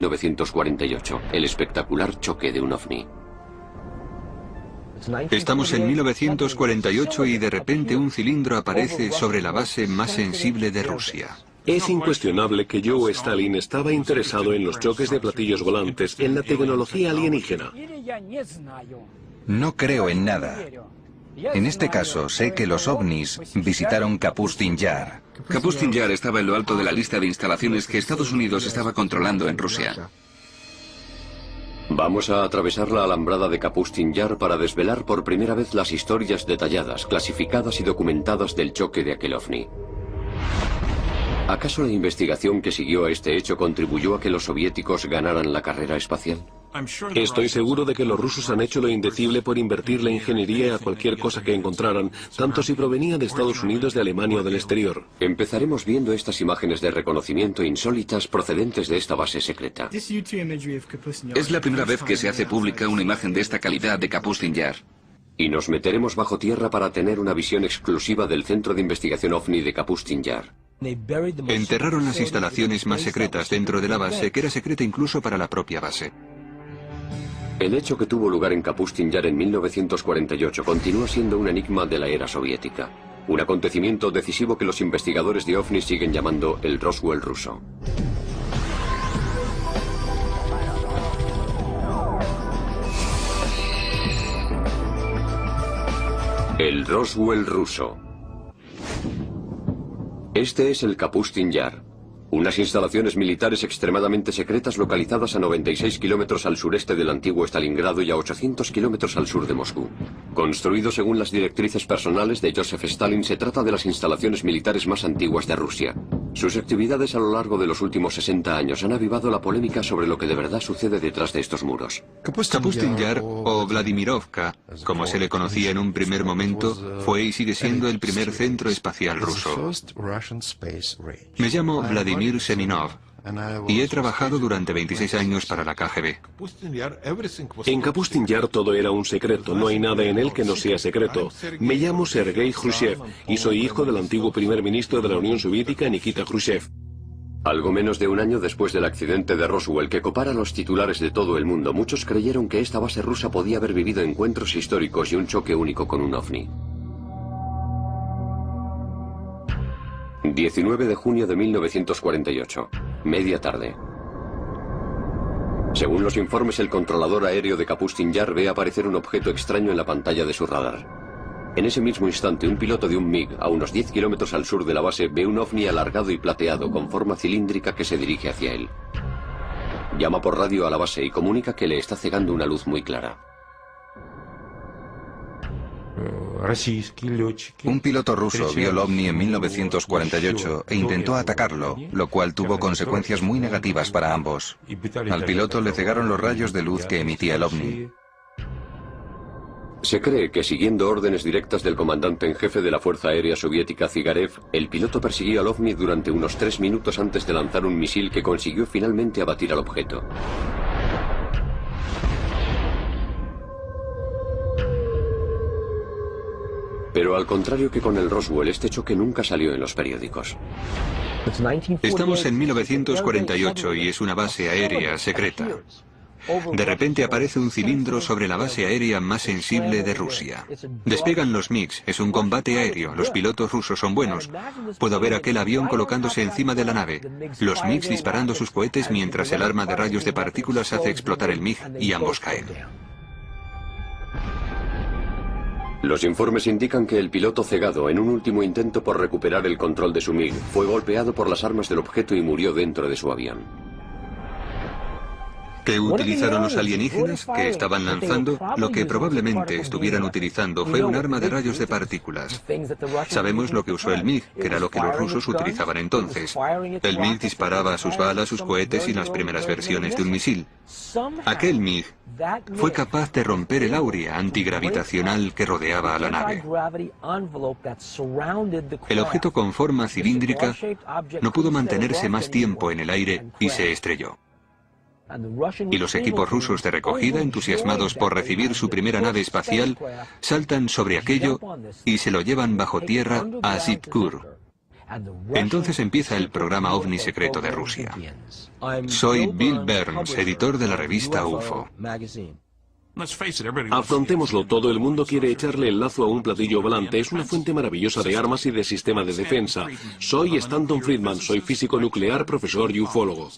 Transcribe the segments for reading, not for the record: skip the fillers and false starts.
1948, el espectacular choque de un ovni. Estamos en 1948 y de repente un cilindro aparece sobre la base más sensible de Rusia. Es incuestionable que Joe Stalin estaba interesado en los choques de platillos volantes, en la tecnología alienígena. No creo en nada. En este caso, sé que los ovnis visitaron Kapustin Yar. Kapustin Yar estaba en lo alto de la lista de instalaciones que Estados Unidos estaba controlando en Rusia. Vamos a atravesar la alambrada de Kapustin Yar para desvelar por primera vez las historias detalladas, clasificadas y documentadas del choque de aquel ovni. ¿Acaso la investigación que siguió a este hecho contribuyó a que los soviéticos ganaran la carrera espacial? Estoy seguro de que los rusos han hecho lo indecible por invertir la ingeniería a cualquier cosa que encontraran, tanto si provenía de Estados Unidos, de Alemania o del exterior. Empezaremos viendo estas imágenes de reconocimiento insólitas procedentes de esta base secreta. Es la primera vez que se hace pública una imagen de esta calidad de Kapustin Yar. Y nos meteremos bajo tierra para tener una visión exclusiva del Centro de Investigación OVNI de Kapustin Yar. Enterraron las instalaciones más secretas dentro de la base, que era secreta incluso para la propia base. El hecho que tuvo lugar en Kapustin Yar en 1948 continúa siendo un enigma de la era soviética. Un acontecimiento decisivo que los investigadores de OVNI siguen llamando el Roswell ruso. El Roswell ruso. Este es el Kapustin Yar, unas instalaciones militares extremadamente secretas localizadas a 96 kilómetros al sureste del antiguo Stalingrado y a 800 kilómetros al sur de Moscú. Construido según las directrices personales de Joseph Stalin, se trata de las instalaciones militares más antiguas de Rusia. Sus actividades a lo largo de los últimos 60 años han avivado la polémica sobre lo que de verdad sucede detrás de estos muros. Kapustin Yar, o Vladimirovka, como se le conocía en un primer momento, fue y sigue siendo el primer centro espacial ruso. Me llamo Vladimir Seminov y he trabajado durante 26 años para la KGB. En Kapustin Yar todo era un secreto, no hay nada en él que no sea secreto. Me llamo Sergei Khrushchev y soy hijo del antiguo primer ministro de la Unión Soviética, Nikita Khrushchev. Algo menos de un año después del accidente de Roswell que copara los titulares de todo el mundo, muchos creyeron que esta base rusa podía haber vivido encuentros históricos y un choque único con un ovni. 19 de junio de 1948, media tarde. Según los informes, el controlador aéreo de Kapustin Yar ve aparecer un objeto extraño en la pantalla de su radar. En ese mismo instante, un piloto de un MiG, a unos 10 kilómetros al sur de la base, ve un ovni alargado y plateado con forma cilíndrica que se dirige hacia él. Llama por radio a la base y comunica que le está cegando una luz muy clara. Un piloto ruso vio el ovni en 1948 e intentó atacarlo, lo cual tuvo consecuencias muy negativas para ambos. Al piloto le cegaron los rayos de luz que emitía el ovni. Se cree que, siguiendo órdenes directas del comandante en jefe de la Fuerza Aérea Soviética, Zigarev, el piloto persiguió al ovni durante unos 3 minutos antes de lanzar un misil que consiguió finalmente abatir al objeto. Pero al contrario que con el Roswell, este choque nunca salió en los periódicos. Estamos en 1948 y es una base aérea secreta. De repente aparece un cilindro sobre la base aérea más sensible de Rusia. Despegan los MiGs, es un combate aéreo, los pilotos rusos son buenos. Puedo ver aquel avión colocándose encima de la nave, los MiGs disparando sus cohetes mientras el arma de rayos de partículas hace explotar el MiG y ambos caen. Los informes indican que el piloto cegado, en un último intento por recuperar el control de su MiG, fue golpeado por las armas del objeto y murió dentro de su avión. ¿Qué utilizaron los alienígenas que estaban lanzando? Lo que probablemente estuvieran utilizando fue un arma de rayos de partículas. Sabemos lo que usó el MiG, que era lo que los rusos utilizaban entonces. El MiG disparaba sus balas, sus cohetes y las primeras versiones de un misil. Aquel MiG fue capaz de romper el áurea antigravitacional que rodeaba a la nave. El objeto con forma cilíndrica no pudo mantenerse más tiempo en el aire y se estrelló. Y los equipos rusos de recogida, entusiasmados por recibir su primera nave espacial, saltan sobre aquello y se lo llevan bajo tierra a Zivkur. Entonces empieza el programa OVNI secreto de Rusia. Soy Bill Burns, editor de la revista UFO. Afrontémoslo, todo el mundo quiere echarle el lazo a un platillo volante. Es una fuente maravillosa de armas y de sistema de defensa. Soy Stanton Friedman, soy físico nuclear, profesor y ufólogo.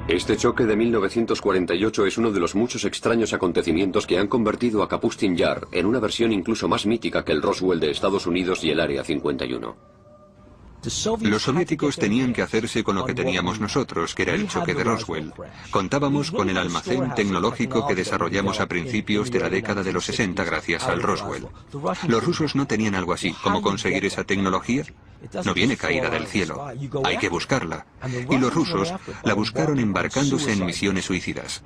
Este choque de 1948 es uno de los muchos extraños acontecimientos que han convertido a Kapustin Yar en una versión incluso más mítica que el Roswell de Estados Unidos y el Área 51. Los soviéticos tenían que hacerse con lo que teníamos nosotros, que era el choque de Roswell. Contábamos con el almacén tecnológico que desarrollamos a principios de la década de los 60 gracias al Roswell. Los rusos no tenían algo así. ¿Cómo conseguir esa tecnología? No viene caída del cielo. Hay que buscarla. Y los rusos la buscaron embarcándose en misiones suicidas.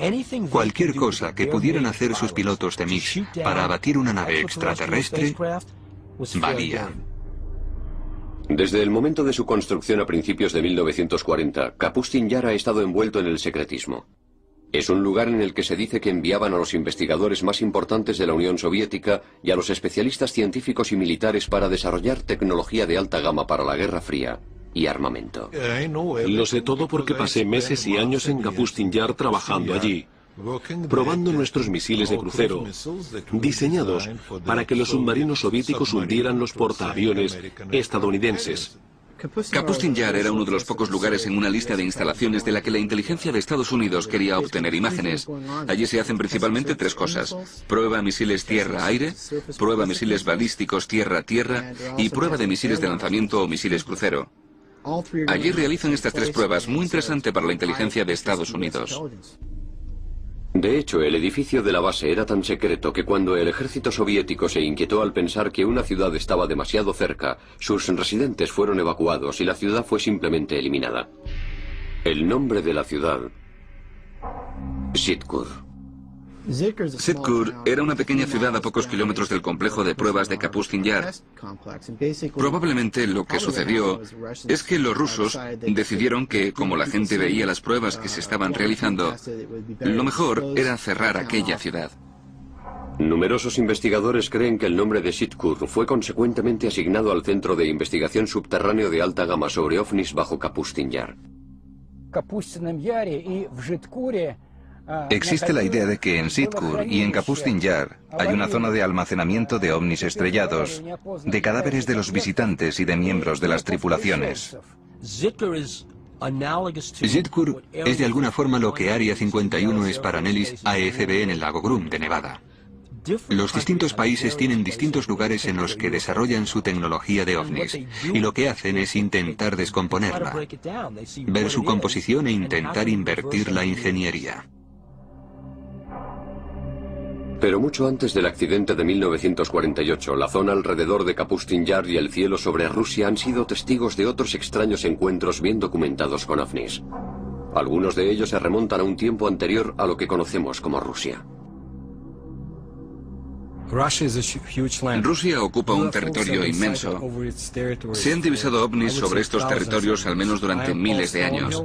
Cualquier cosa que pudieran hacer sus pilotos de MiG para abatir una nave extraterrestre valía. Desde el momento de su construcción a principios de 1940, Kapustin Yar ha estado envuelto en el secretismo. Es un lugar en el que se dice que enviaban a los investigadores más importantes de la Unión Soviética y a los especialistas científicos y militares para desarrollar tecnología de alta gama para la Guerra Fría y armamento. Lo sé todo porque pasé meses y años en Kapustin Yar trabajando allí, probando nuestros misiles de crucero, diseñados para que los submarinos soviéticos hundieran los portaaviones estadounidenses. Kapustin Yar era uno de los pocos lugares en una lista de instalaciones de la que la inteligencia de Estados Unidos quería obtener imágenes. Allí se hacen principalmente tres cosas: prueba misiles tierra-aire, prueba misiles balísticos tierra-tierra y prueba de misiles de lanzamiento o misiles crucero. Allí realizan estas tres pruebas, muy interesante para la inteligencia de Estados Unidos. De hecho, el edificio de la base era tan secreto que cuando el ejército soviético se inquietó al pensar que una ciudad estaba demasiado cerca, sus residentes fueron evacuados y la ciudad fue simplemente eliminada. El nombre de la ciudad: Sitkur. Sitkur era una pequeña ciudad a pocos kilómetros del complejo de pruebas de Kapustin Yar. Probablemente lo que sucedió es que los rusos decidieron que, como la gente veía las pruebas que se estaban realizando, lo mejor era cerrar aquella ciudad. Numerosos investigadores creen que el nombre de Sitkur fue consecuentemente asignado al Centro de Investigación Subterráneo de Alta Gama sobre OVNIs bajo Kapustin Yar. Existe la idea de que en Sitkur y en Kapustin Yar hay una zona de almacenamiento de ovnis estrellados, de cadáveres de los visitantes y de miembros de las tripulaciones. Sitkur es de alguna forma lo que Área 51 es para Nellis AFB en el lago Groom de Nevada. Los distintos países tienen distintos lugares en los que desarrollan su tecnología de ovnis, y lo que hacen es intentar descomponerla, ver su composición e intentar invertir la ingeniería. Pero mucho antes del accidente de 1948, la zona alrededor de Kapustin Yar y el cielo sobre Rusia han sido testigos de otros extraños encuentros bien documentados con ovnis. Algunos de ellos se remontan a un tiempo anterior a lo que conocemos como Rusia. Rusia ocupa un territorio inmenso. Se han divisado ovnis sobre estos territorios al menos durante miles de años.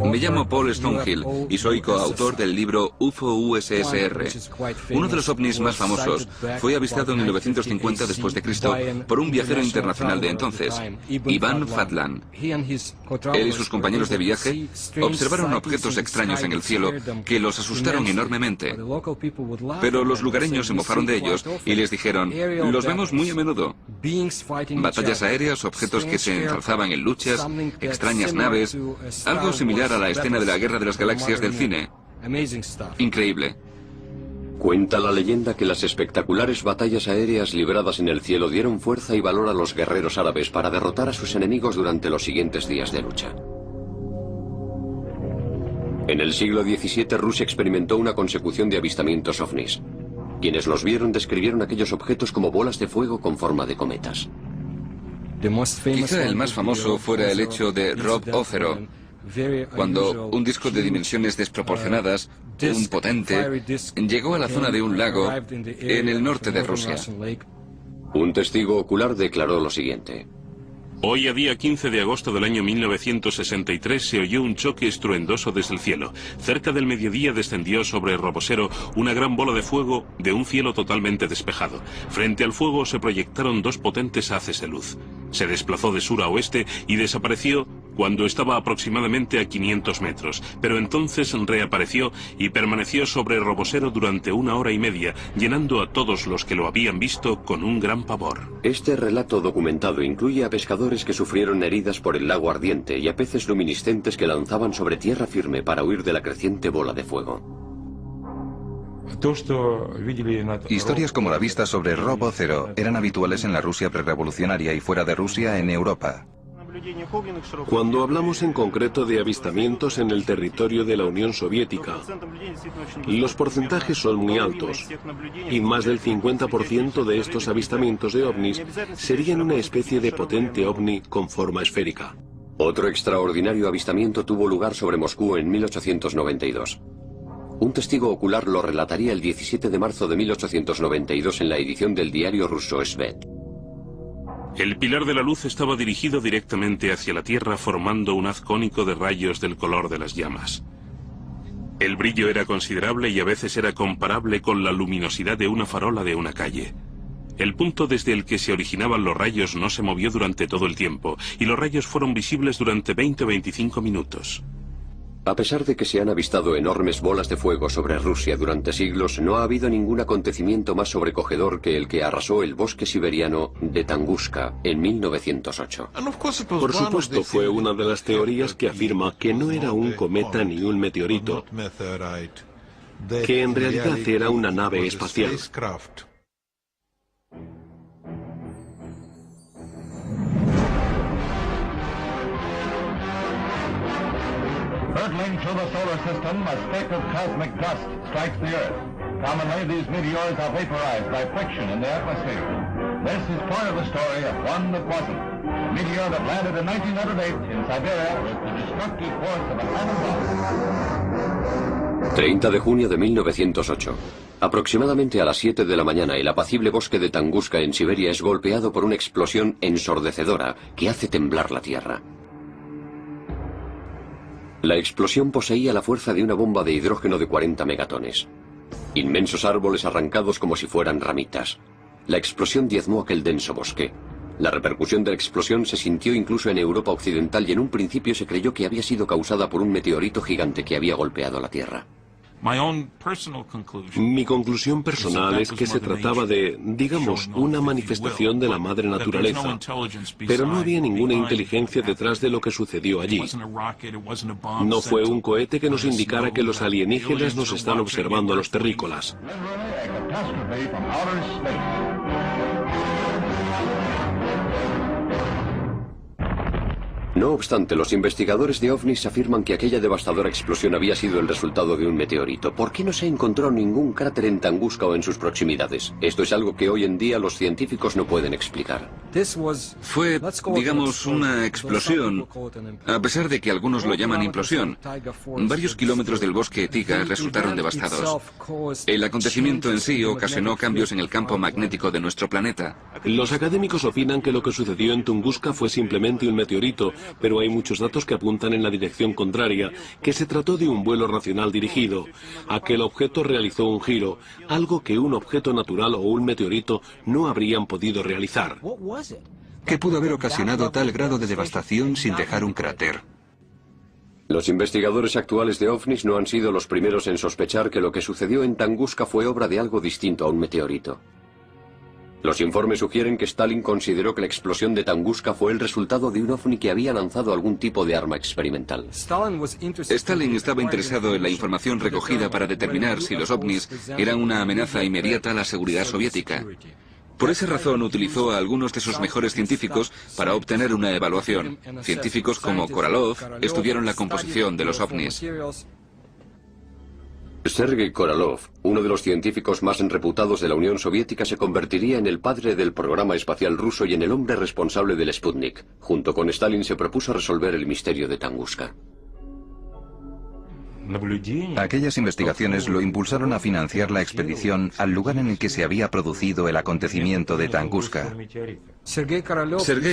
Me llamo Paul Stonehill y soy coautor del libro UFO USSR. Uno de los ovnis más famosos fue avistado en 1950 después de Cristo por un viajero internacional de entonces, Ivan Fadlan. Él y sus compañeros de viaje observaron objetos extraños en el cielo que los asustaron enormemente. Pero los lugareños se mofaron de ellos y les dijeron: los vemos muy a menudo. Batallas aéreas, objetos que se ensalzaban en luchas, extrañas naves, algo similar a la escena de la Guerra de las Galaxias del cine. Increíble. Cuenta la leyenda que las espectaculares batallas aéreas libradas en el cielo dieron fuerza y valor a los guerreros árabes para derrotar a sus enemigos durante los siguientes días de lucha. En el siglo XVII, Rusia experimentó una consecución de avistamientos ovnis. Quienes los vieron describieron aquellos objetos como bolas de fuego con forma de cometas. Quizá el más famoso fuera el hecho de Rob Othero, cuando un disco de dimensiones desproporcionadas, un potente, llegó a la zona de un lago en el norte de Rusia. Un testigo ocular declaró lo siguiente: Hoy, a día 15 de agosto del año 1963, se oyó un choque estruendoso desde el cielo. Cerca del mediodía descendió sobre Robosero una gran bola de fuego de un cielo totalmente despejado. Frente al fuego se proyectaron dos potentes haces de luz. Se desplazó de sur a oeste y desapareció cuando estaba aproximadamente a 500 metros, pero entonces reapareció y permaneció sobre Robosero durante 1 hora y media, llenando a todos los que lo habían visto con un gran pavor. Este relato documentado incluye a pescadores que sufrieron heridas por el lago ardiente y a peces luminiscentes que lanzaban sobre tierra firme para huir de la creciente bola de fuego. Historias como la vista sobre Robocero eran habituales en la Rusia prerrevolucionaria y fuera de Rusia en Europa. Cuando hablamos en concreto de avistamientos en el territorio de la Unión Soviética, los porcentajes son muy altos, y más del 50% de estos avistamientos de ovnis serían una especie de potente ovni con forma esférica. Otro extraordinario avistamiento tuvo lugar sobre Moscú en 1892. Un testigo ocular lo relataría el 17 de marzo de 1892 en la edición del diario ruso Svet. El pilar de la luz estaba dirigido directamente hacia la Tierra, formando un haz cónico de rayos del color de las llamas. El brillo era considerable y a veces era comparable con la luminosidad de una farola de una calle. El punto desde el que se originaban los rayos no se movió durante todo el tiempo, y los rayos fueron visibles durante 20 o 25 minutos. A pesar de que se han avistado enormes bolas de fuego sobre Rusia durante siglos, no ha habido ningún acontecimiento más sobrecogedor que el que arrasó el bosque siberiano de Tunguska en 1908. Por supuesto, fue una de las teorías que afirma que no era un cometa ni un meteorito, que en realidad era una nave espacial. Hurtling through the solar system, a speck of cosmic dust strikes the Earth. Commonly, these meteors are vaporized by friction in the atmosphere. This is part of the story of one that wasn't. A meteor that landed in 1908 in Siberia with the destructive force of a atom bomb. 30 de junio de 1908. Aproximadamente a las 7 de la mañana, el apacible bosque de Tunguska en Siberia es golpeado por una explosión ensordecedora que hace temblar la Tierra. La explosión poseía la fuerza de una bomba de hidrógeno de 40 megatones. Inmensos árboles arrancados como si fueran ramitas. La explosión diezmó aquel denso bosque. La repercusión de la explosión se sintió incluso en Europa Occidental y en un principio se creyó que había sido causada por un meteorito gigante que había golpeado la Tierra. Mi conclusión personal es que se trataba de, digamos, una manifestación de la madre naturaleza, pero no había ninguna inteligencia detrás de lo que sucedió allí. No fue un cohete que nos indicara que los alienígenas nos están observando a los terrícolas. No obstante, los investigadores de ovnis afirman que aquella devastadora explosión había sido el resultado de un meteorito. ¿Por qué no se encontró ningún cráter en Tunguska o en sus proximidades? Esto es algo que hoy en día los científicos no pueden explicar. Fue, digamos, una explosión, a pesar de que algunos lo llaman implosión. Varios kilómetros del bosque Tiga resultaron devastados. El acontecimiento en sí ocasionó cambios en el campo magnético de nuestro planeta. Los académicos opinan que lo que sucedió en Tunguska fue simplemente un meteorito, pero hay muchos datos que apuntan en la dirección contraria, que se trató de un vuelo racional dirigido. Aquel objeto realizó un giro, algo que un objeto natural o un meteorito no habrían podido realizar. ¿Qué pudo haber ocasionado tal grado de devastación sin dejar un cráter? Los investigadores actuales de ovnis no han sido los primeros en sospechar que lo que sucedió en Tunguska fue obra de algo distinto a un meteorito. Los informes sugieren que Stalin consideró que la explosión de Tunguska fue el resultado de un ovni que había lanzado algún tipo de arma experimental. Stalin estaba interesado en la información recogida para determinar si los ovnis eran una amenaza inmediata a la seguridad soviética. Por esa razón utilizó a algunos de sus mejores científicos para obtener una evaluación. Científicos como Korolev estudiaron la composición de los ovnis. Sergei Korolev, uno de los científicos más reputados de la Unión Soviética, se convertiría en el padre del programa espacial ruso y en el hombre responsable del Sputnik. Junto con Stalin se propuso resolver el misterio de Tunguska. Aquellas investigaciones lo impulsaron a financiar la expedición al lugar en el que se había producido el acontecimiento de Tunguska. Sergei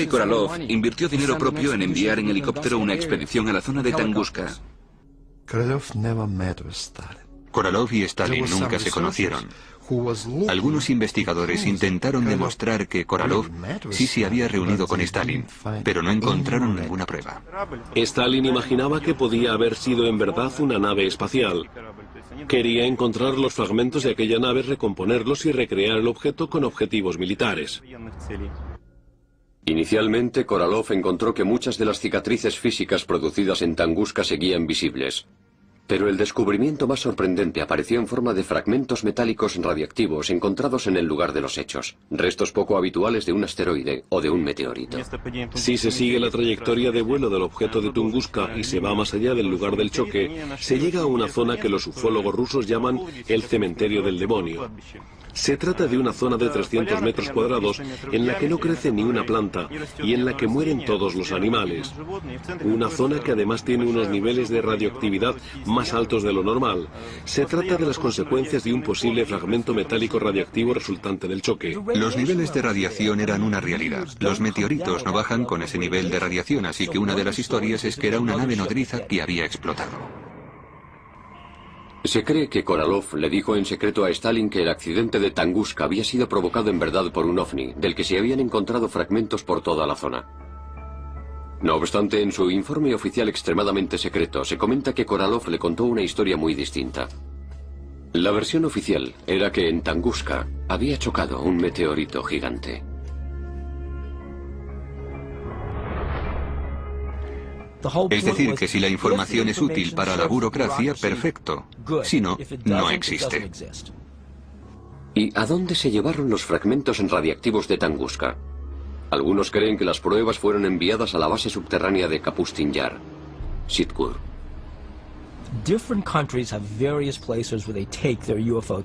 Korolev invirtió dinero propio en enviar en helicóptero una expedición a la zona de Tunguska. Korolev y Stalin nunca se conocieron. Algunos investigadores intentaron demostrar que Korolev sí se había reunido con Stalin, pero no encontraron ninguna prueba. Stalin imaginaba que podía haber sido en verdad una nave espacial. Quería encontrar los fragmentos de aquella nave, recomponerlos y recrear el objeto con objetivos militares. Inicialmente, Korolev encontró que muchas de las cicatrices físicas producidas en Tunguska seguían visibles. Pero el descubrimiento más sorprendente apareció en forma de fragmentos metálicos radiactivos encontrados en el lugar de los hechos, restos poco habituales de un asteroide o de un meteorito. Si se sigue la trayectoria de vuelo del objeto de Tunguska y se va más allá del lugar del choque, se llega a una zona que los ufólogos rusos llaman el cementerio del demonio. Se trata de una zona de 300 metros cuadrados en la que no crece ni una planta y en la que mueren todos los animales. Una zona que además tiene unos niveles de radioactividad más altos de lo normal. Se trata de las consecuencias de un posible fragmento metálico radiactivo resultante del choque. Los niveles de radiación eran una realidad. Los meteoritos no bajan con ese nivel de radiación, así que una de las historias es que era una nave nodriza que había explotado. Se cree que Korolev le dijo en secreto a Stalin que el accidente de Tunguska había sido provocado en verdad por un ovni, del que se habían encontrado fragmentos por toda la zona. No obstante, en su informe oficial extremadamente secreto, se comenta que Korolev le contó una historia muy distinta. La versión oficial era que en Tunguska había chocado un meteorito gigante. Es decir, que si la información es útil para la burocracia, perfecto. Si no, no existe. ¿Y a dónde se llevaron los fragmentos radiactivos de Tunguska? Algunos creen que las pruebas fueron enviadas a la base subterránea de Kapustin Yar, Sitkur.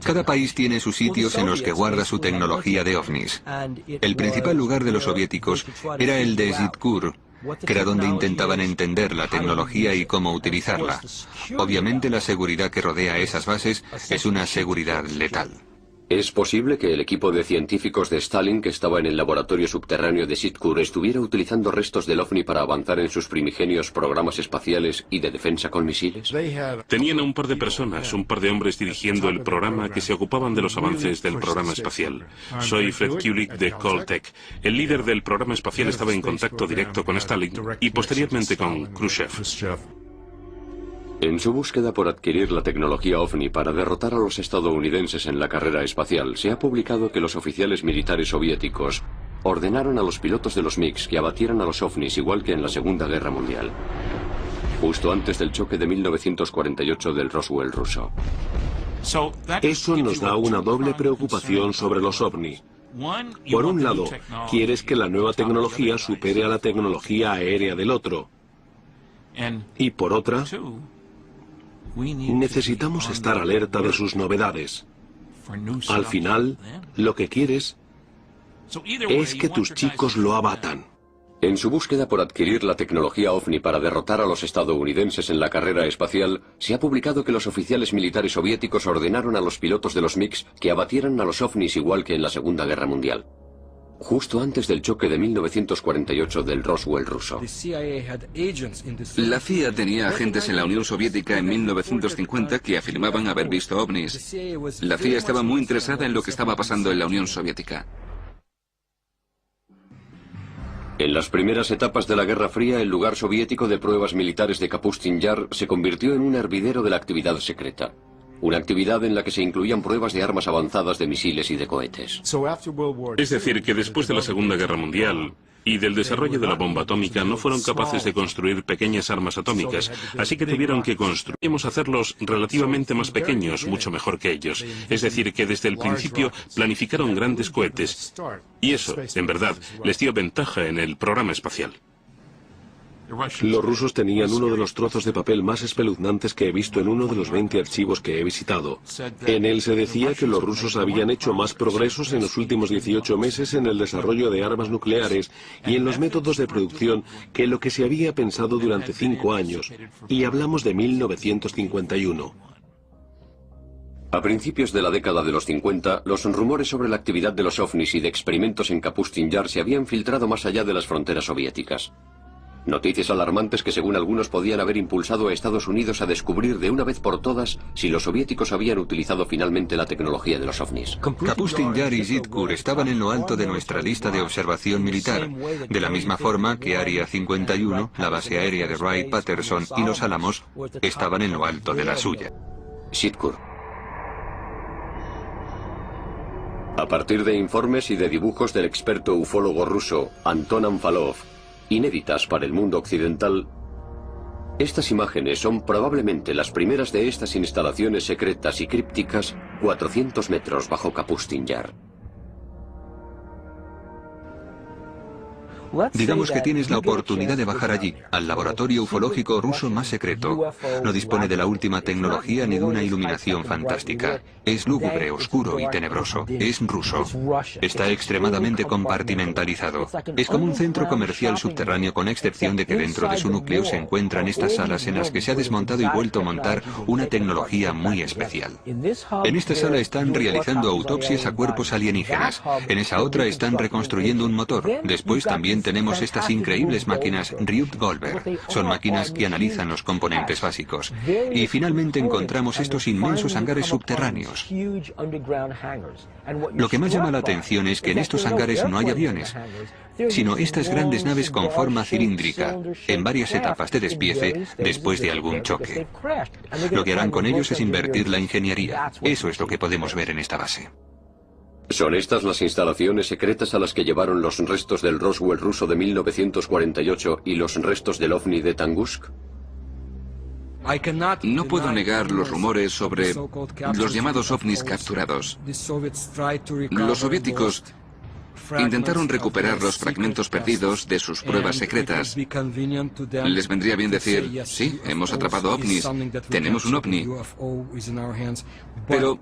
Cada país tiene sus sitios en los que guarda su tecnología de ovnis. El principal lugar de los soviéticos era el de Sitkur, que era donde intentaban entender la tecnología y cómo utilizarla. Obviamente la seguridad que rodea esas bases es una seguridad letal. ¿Es posible que el equipo de científicos de Stalin que estaba en el laboratorio subterráneo de Sitkur estuviera utilizando restos del ovni para avanzar en sus primigenios programas espaciales y de defensa con misiles? Tenían a un par de personas, un par de hombres dirigiendo el programa que se ocupaban de los avances del programa espacial. Soy Fred Kulik de Caltech. El líder del programa espacial estaba en contacto directo con Stalin y posteriormente con Khrushchev. En su búsqueda por adquirir la tecnología OVNI para derrotar a los estadounidenses en la carrera espacial, se ha publicado que los oficiales militares soviéticos ordenaron a los pilotos de los MiGs que abatieran a los OVNIs igual que en la Segunda Guerra Mundial, justo antes del choque de 1948 del Roswell ruso. Eso nos da una doble preocupación sobre los OVNI. Por un lado, quieres que la nueva tecnología supere a la tecnología aérea del otro. Y por otra, necesitamos estar alerta de sus novedades. Al final, lo que quieres es que tus chicos lo abatan. En su búsqueda por adquirir la tecnología OVNI para derrotar a los estadounidenses en la carrera espacial, se ha publicado que los oficiales militares soviéticos ordenaron a los pilotos de los MiGs que abatieran a los OVNIs igual que en la Segunda Guerra Mundial, justo antes del choque de 1948 del Roswell ruso. La CIA tenía agentes en la Unión Soviética en 1950 que afirmaban haber visto ovnis. La CIA estaba muy interesada en lo que estaba pasando en la Unión Soviética. En las primeras etapas de la Guerra Fría, el lugar soviético de pruebas militares de Kapustin Yar se convirtió en un hervidero de la actividad secreta. Una actividad en la que se incluían pruebas de armas avanzadas de misiles y de cohetes. Es decir, que después de la Segunda Guerra Mundial y del desarrollo de la bomba atómica no fueron capaces de construir pequeñas armas atómicas, así que tuvieron que hacerlos relativamente más pequeños, mucho mejor que ellos. Es decir, que desde el principio planificaron grandes cohetes, y eso, en verdad, les dio ventaja en el programa espacial. Los rusos tenían uno de los trozos de papel más espeluznantes que he visto en uno de los 20 archivos que he visitado. En él se decía que los rusos habían hecho más progresos en los últimos 18 meses en el desarrollo de armas nucleares y en los métodos de producción que lo que se había pensado durante 5 años. Y hablamos de 1951. A principios de la década de los 50, los rumores sobre la actividad de los ovnis y de experimentos en Kapustin Yar se habían filtrado más allá de las fronteras soviéticas. Noticias alarmantes que según algunos podían haber impulsado a Estados Unidos a descubrir de una vez por todas si los soviéticos habían utilizado finalmente la tecnología de los ovnis. Kapustin Yar y Zitkur estaban en lo alto de nuestra lista de observación militar, de la misma forma que Área 51, la base aérea de Wright-Patterson y Los Álamos estaban en lo alto de la suya. Zitkur. A partir de informes y de dibujos del experto ufólogo ruso Anton Anfalov, inéditas para el mundo occidental, estas imágenes son probablemente las primeras de estas instalaciones secretas y crípticas 400 metros bajo Kapustin Yar. Digamos que tienes la oportunidad de bajar allí, al laboratorio ufológico ruso más secreto. No dispone de la última tecnología ni de una iluminación fantástica. Es lúgubre, oscuro y tenebroso. Es ruso. Está extremadamente compartimentalizado. Es como un centro comercial subterráneo, con excepción de que dentro de su núcleo se encuentran estas salas en las que se ha desmontado y vuelto a montar una tecnología muy especial. En esta sala están realizando autopsias a cuerpos alienígenas. En esa otra están reconstruyendo un motor. Después también tenemos estas increíbles máquinas Ryuk-Goldberg. Son máquinas que analizan los componentes básicos. Y finalmente encontramos estos inmensos hangares subterráneos. Lo que más llama la atención es que en estos hangares no hay aviones, sino estas grandes naves con forma cilíndrica, en varias etapas de despiece después de algún choque. Lo que harán con ellos es invertir la ingeniería. Eso es lo que podemos ver en esta base. ¿Son estas las instalaciones secretas a las que llevaron los restos del Roswell ruso de 1948 y los restos del OVNI de Tungusk? No puedo negar los rumores sobre los llamados ovnis capturados. Los soviéticos intentaron recuperar los fragmentos perdidos de sus pruebas secretas. Les vendría bien decir, sí, hemos atrapado ovnis, tenemos un ovni. Pero,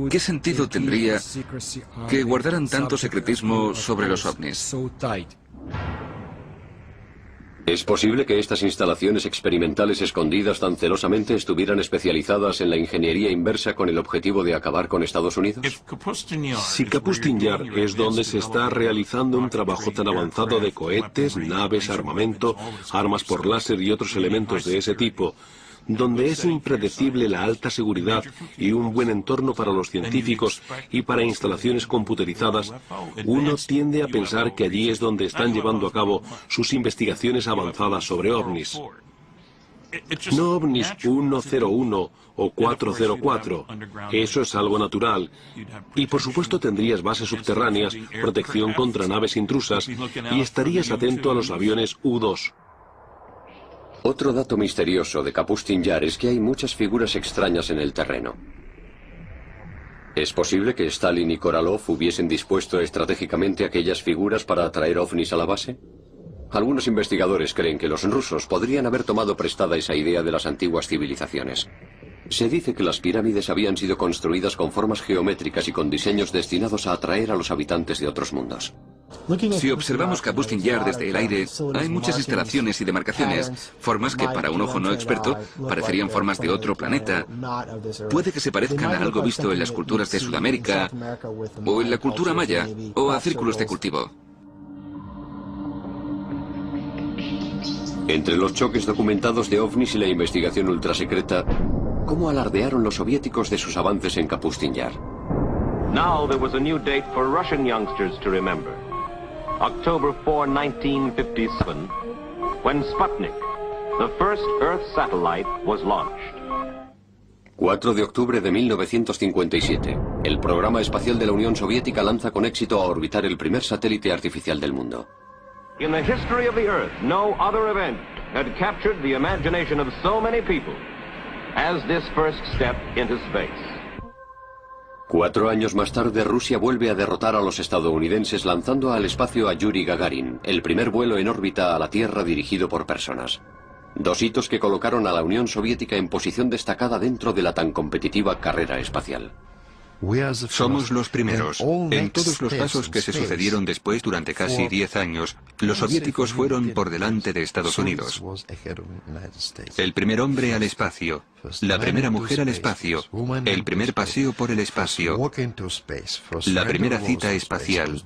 ¿qué sentido tendría que guardaran tanto secretismo sobre los ovnis? ¿Es posible que estas instalaciones experimentales escondidas tan celosamente estuvieran especializadas en la ingeniería inversa con el objetivo de acabar con Estados Unidos? Si Kapustin Yar es donde se está realizando un trabajo tan avanzado de cohetes, naves, armamento, armas por láser y otros elementos de ese tipo, donde es impredecible la alta seguridad y un buen entorno para los científicos y para instalaciones computerizadas, uno tiende a pensar que allí es donde están llevando a cabo sus investigaciones avanzadas sobre ovnis. No ovnis 101 o 404, eso es algo natural. Y por supuesto tendrías bases subterráneas, protección contra naves intrusas y estarías atento a los aviones U-2. Otro dato misterioso de Kapustin Yar es que hay muchas figuras extrañas en el terreno. ¿Es posible que Stalin y Korolev hubiesen dispuesto estratégicamente aquellas figuras para atraer ovnis a la base? Algunos investigadores creen que los rusos podrían haber tomado prestada esa idea de las antiguas civilizaciones. Se dice que las pirámides habían sido construidas con formas geométricas y con diseños destinados a atraer a los habitantes de otros mundos. Si observamos Kapustin Yar desde el aire, hay muchas instalaciones y demarcaciones, formas que para un ojo no experto parecerían formas de otro planeta. Puede que se parezcan a algo visto en las culturas de Sudamérica, o en la cultura maya, o a círculos de cultivo. Entre los choques documentados de ovnis y la investigación ultrasecreta, ¿cómo alardearon los soviéticos de sus avances en Kapustin Yar? Now there was a new date for Russian youngsters to remember. October 4, 1957, when Sputnik, the first Earth satellite, was launched. 4 de octubre de 1957. El programa espacial de la Unión Soviética lanza con éxito a orbitar el primer satélite artificial del mundo. In the history of the Earth, no other event had captured the imagination of so many people as this first step into space. 4 años más tarde, Rusia vuelve a derrotar a los estadounidenses lanzando al espacio a Yuri Gagarin, el primer vuelo en órbita a la Tierra dirigido por personas. 2 hitos que colocaron a la Unión Soviética en posición destacada dentro de la tan competitiva carrera espacial. Somos los primeros. En todos los pasos que se sucedieron después durante casi 10 años, los soviéticos fueron por delante de Estados Unidos. El primer hombre al espacio, la primera mujer al espacio, el primer paseo por el espacio, la primera cita espacial,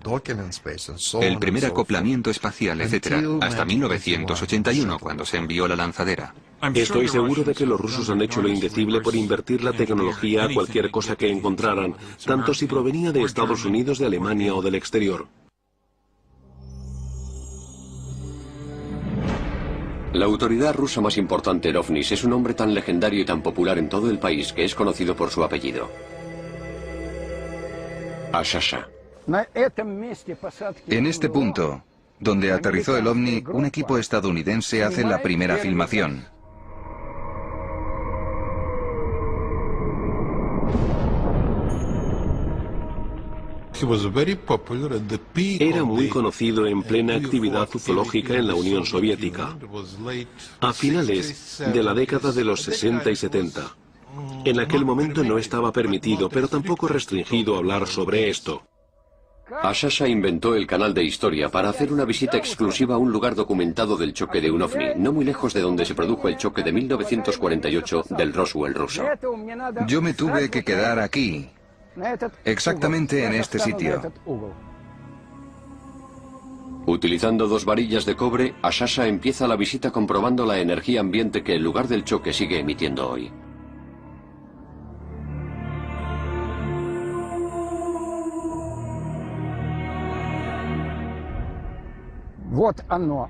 el primer acoplamiento espacial, etc., hasta 1981, cuando se envió la lanzadera. Estoy seguro de que los rusos han hecho lo indecible por invertir la tecnología a cualquier cosa que encontraran, tanto si provenía de Estados Unidos, de Alemania o del exterior. La autoridad rusa más importante en ovnis es un hombre tan legendario y tan popular en todo el país que es conocido por su apellido: Ashasha. En este punto, donde aterrizó el ovni, un equipo estadounidense hace la primera filmación. Era muy conocido en plena actividad ufológica en la Unión Soviética, a finales de la década de los 60 y 70. En aquel momento no estaba permitido, pero tampoco restringido hablar sobre esto. Ashasha inventó el canal de historia para hacer una visita exclusiva a un lugar documentado del choque de un ovni, no muy lejos de donde se produjo el choque de 1948 del Roswell ruso. Yo me tuve que quedar aquí, exactamente en este sitio. Utilizando 2 varillas de cobre, Ashasha empieza la visita comprobando la energía ambiente que el lugar del choque sigue emitiendo hoy.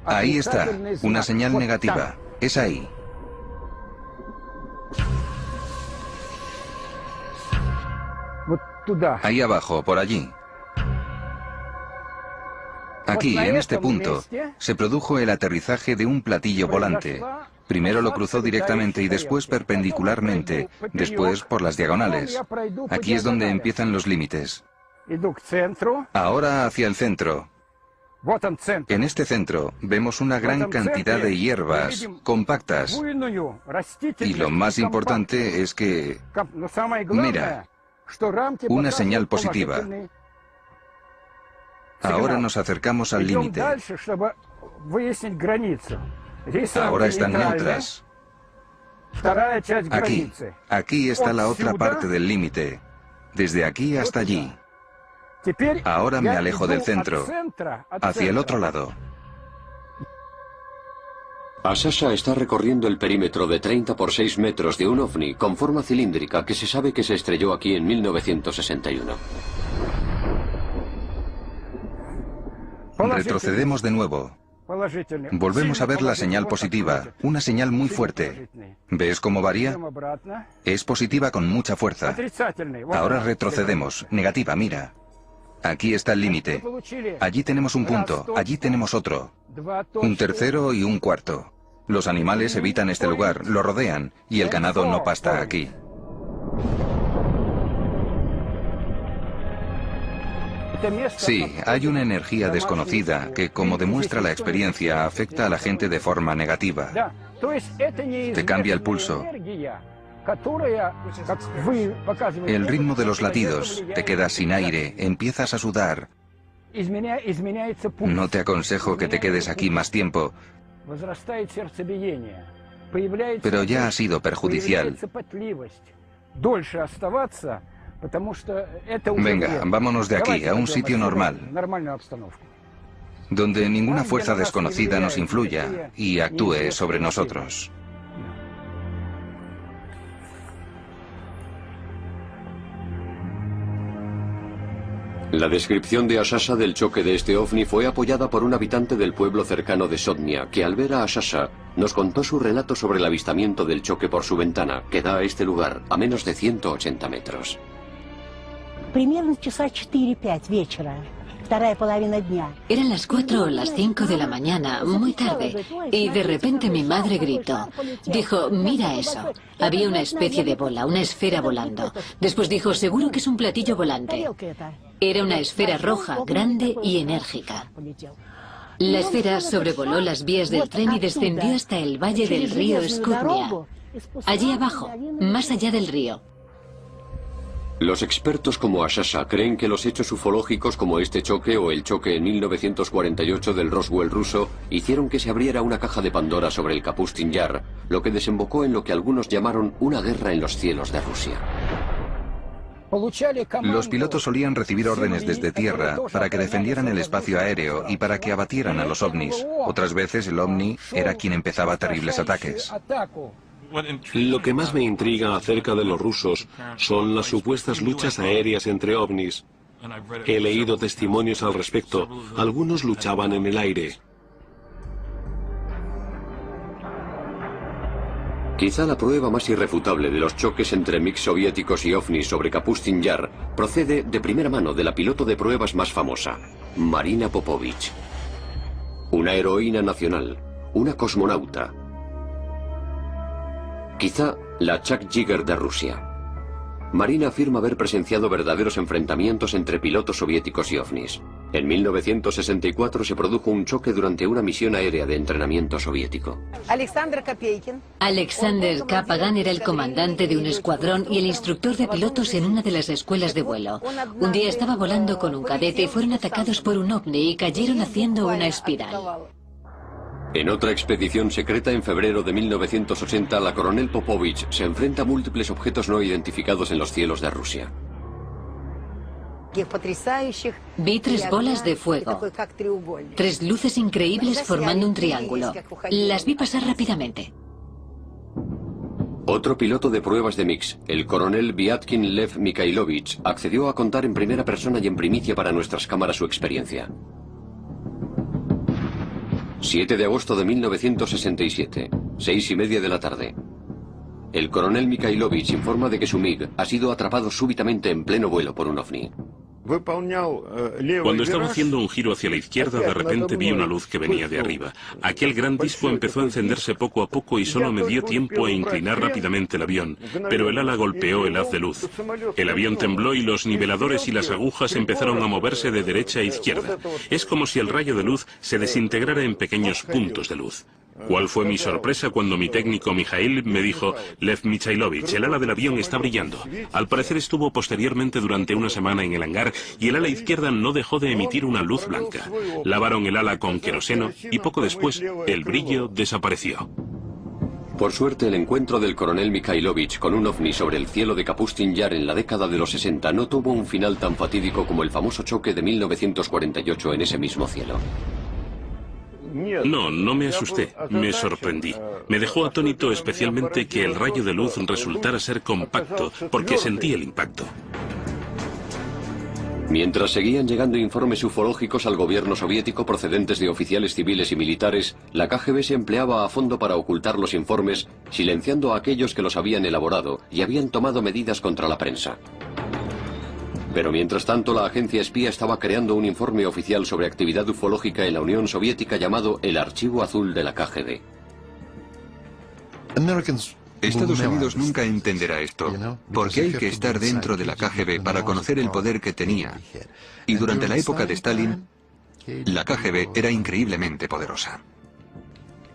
Ahí está, una señal negativa. Es ahí. Ahí abajo, por allí. Aquí, en este punto, se produjo el aterrizaje de un platillo volante. Primero lo cruzó directamente y después perpendicularmente, después por las diagonales. Aquí es donde empiezan los límites. Ahora hacia el centro. En este centro vemos una gran cantidad de hierbas compactas. Y lo más importante es que... Mira, una señal positiva. Ahora nos acercamos al límite. Ahora están neutras. Aquí está la otra parte del límite. Desde aquí hasta allí. Ahora me alejo del centro, hacia el otro lado. Ashasha está recorriendo el perímetro de 30 por 6 metros de un ovni con forma cilíndrica que se sabe que se estrelló aquí en 1961. Retrocedemos de nuevo. Volvemos a ver la señal positiva, una señal muy fuerte. ¿Ves cómo varía? Es positiva con mucha fuerza. Ahora retrocedemos, negativa, mira. Aquí está el límite. Allí tenemos un punto, allí tenemos otro. Un tercero y un cuarto. Los animales evitan este lugar, lo rodean, y el ganado no pasta aquí. Sí, hay una energía desconocida que, como demuestra la experiencia, afecta a la gente de forma negativa. Te cambia el pulso. El ritmo de los latidos, te quedas sin aire, empiezas a sudar. No te aconsejo que te quedes aquí más tiempo, pero ya ha sido perjudicial. Venga, vámonos de aquí, a un sitio normal, donde ninguna fuerza desconocida nos influya y actúe sobre nosotros. La descripción de Ashasha del choque de este ovni fue apoyada por un habitante del pueblo cercano de Sotnia, que al ver a Ashasha nos contó su relato sobre el avistamiento del choque por su ventana, que da a este lugar a menos de 180 metros. Eran las 4 o las 5 de la mañana, muy tarde, y de repente mi madre gritó. Dijo, mira eso. Había una especie de bola, una esfera volando. Después dijo, seguro que es un platillo volante. Era una esfera roja, grande y enérgica. La esfera sobrevoló las vías del tren y descendió hasta el valle del río Skutnia. Allí abajo, más allá del río. Los expertos como Ashasha creen que los hechos ufológicos como este choque o el choque en 1948 del Roswell ruso hicieron que se abriera una caja de Pandora sobre el Kapustin Yar, lo que desembocó en lo que algunos llamaron una guerra en los cielos de Rusia. Los pilotos solían recibir órdenes desde tierra para que defendieran el espacio aéreo y para que abatieran a los ovnis. Otras veces el ovni era quien empezaba terribles ataques. Lo que más me intriga acerca de los rusos son las supuestas luchas aéreas entre ovnis. He leído testimonios al respecto. Algunos luchaban en el aire. Quizá la prueba más irrefutable de los choques entre MiG soviéticos y ovnis sobre Kapustin Yar procede de primera mano de la piloto de pruebas más famosa, Marina Popovich. Una heroína nacional, una cosmonauta. Quizá la Chuck Yeager de Rusia. Marina afirma haber presenciado verdaderos enfrentamientos entre pilotos soviéticos y ovnis. En 1964 se produjo un choque durante una misión aérea de entrenamiento soviético. Alexander Kapagan era el comandante de un escuadrón y el instructor de pilotos en una de las escuelas de vuelo. Un día estaba volando con un cadete y fueron atacados por un ovni y cayeron haciendo una espiral. En otra expedición secreta en febrero de 1980, la coronel Popovich se enfrenta a múltiples objetos no identificados en los cielos de Rusia. Vi 3 bolas de fuego, 3 luces increíbles formando un triángulo. Las vi pasar rápidamente. Otro piloto de pruebas de MiGs, el coronel Vyatkin Lev Mikhailovich, accedió a contar en primera persona y en primicia para nuestras cámaras su experiencia. 7 de agosto de 1967, 6:30 de la tarde. El coronel Mikhailovich informa de que su MiG ha sido atrapado súbitamente en pleno vuelo por un ovni. Cuando estaba haciendo un giro hacia la izquierda, de repente vi una luz que venía de arriba. Aquel gran disco empezó a encenderse poco a poco y solo me dio tiempo a inclinar rápidamente el avión, pero el ala golpeó el haz de luz. El avión tembló y los niveladores y las agujas empezaron a moverse de derecha a izquierda. Es como si el rayo de luz se desintegrara en pequeños puntos de luz. ¿Cuál fue mi sorpresa cuando mi técnico Mikhail me dijo, Lev Mikhailovich, el ala del avión está brillando? Al parecer estuvo posteriormente durante una semana en el hangar y el ala izquierda no dejó de emitir una luz blanca. Lavaron el ala con queroseno y poco después el brillo desapareció. Por suerte, el encuentro del coronel Mikhailovich con un ovni sobre el cielo de Kapustin Yar en la década de los 60 no tuvo un final tan fatídico como el famoso choque de 1948 en ese mismo cielo. No me asusté, me sorprendí. Me dejó atónito especialmente que el rayo de luz resultara ser compacto, porque sentí el impacto. Mientras seguían llegando informes ufológicos al gobierno soviético procedentes de oficiales civiles y militares, la KGB se empleaba a fondo para ocultar los informes, silenciando a aquellos que los habían elaborado y habían tomado medidas contra la prensa. Pero mientras tanto, la agencia espía estaba creando un informe oficial sobre actividad ufológica en la Unión Soviética llamado el Archivo Azul de la KGB. Estados Unidos nunca entenderá esto, porque hay que estar dentro de la KGB para conocer el poder que tenía. Y durante la época de Stalin, la KGB era increíblemente poderosa.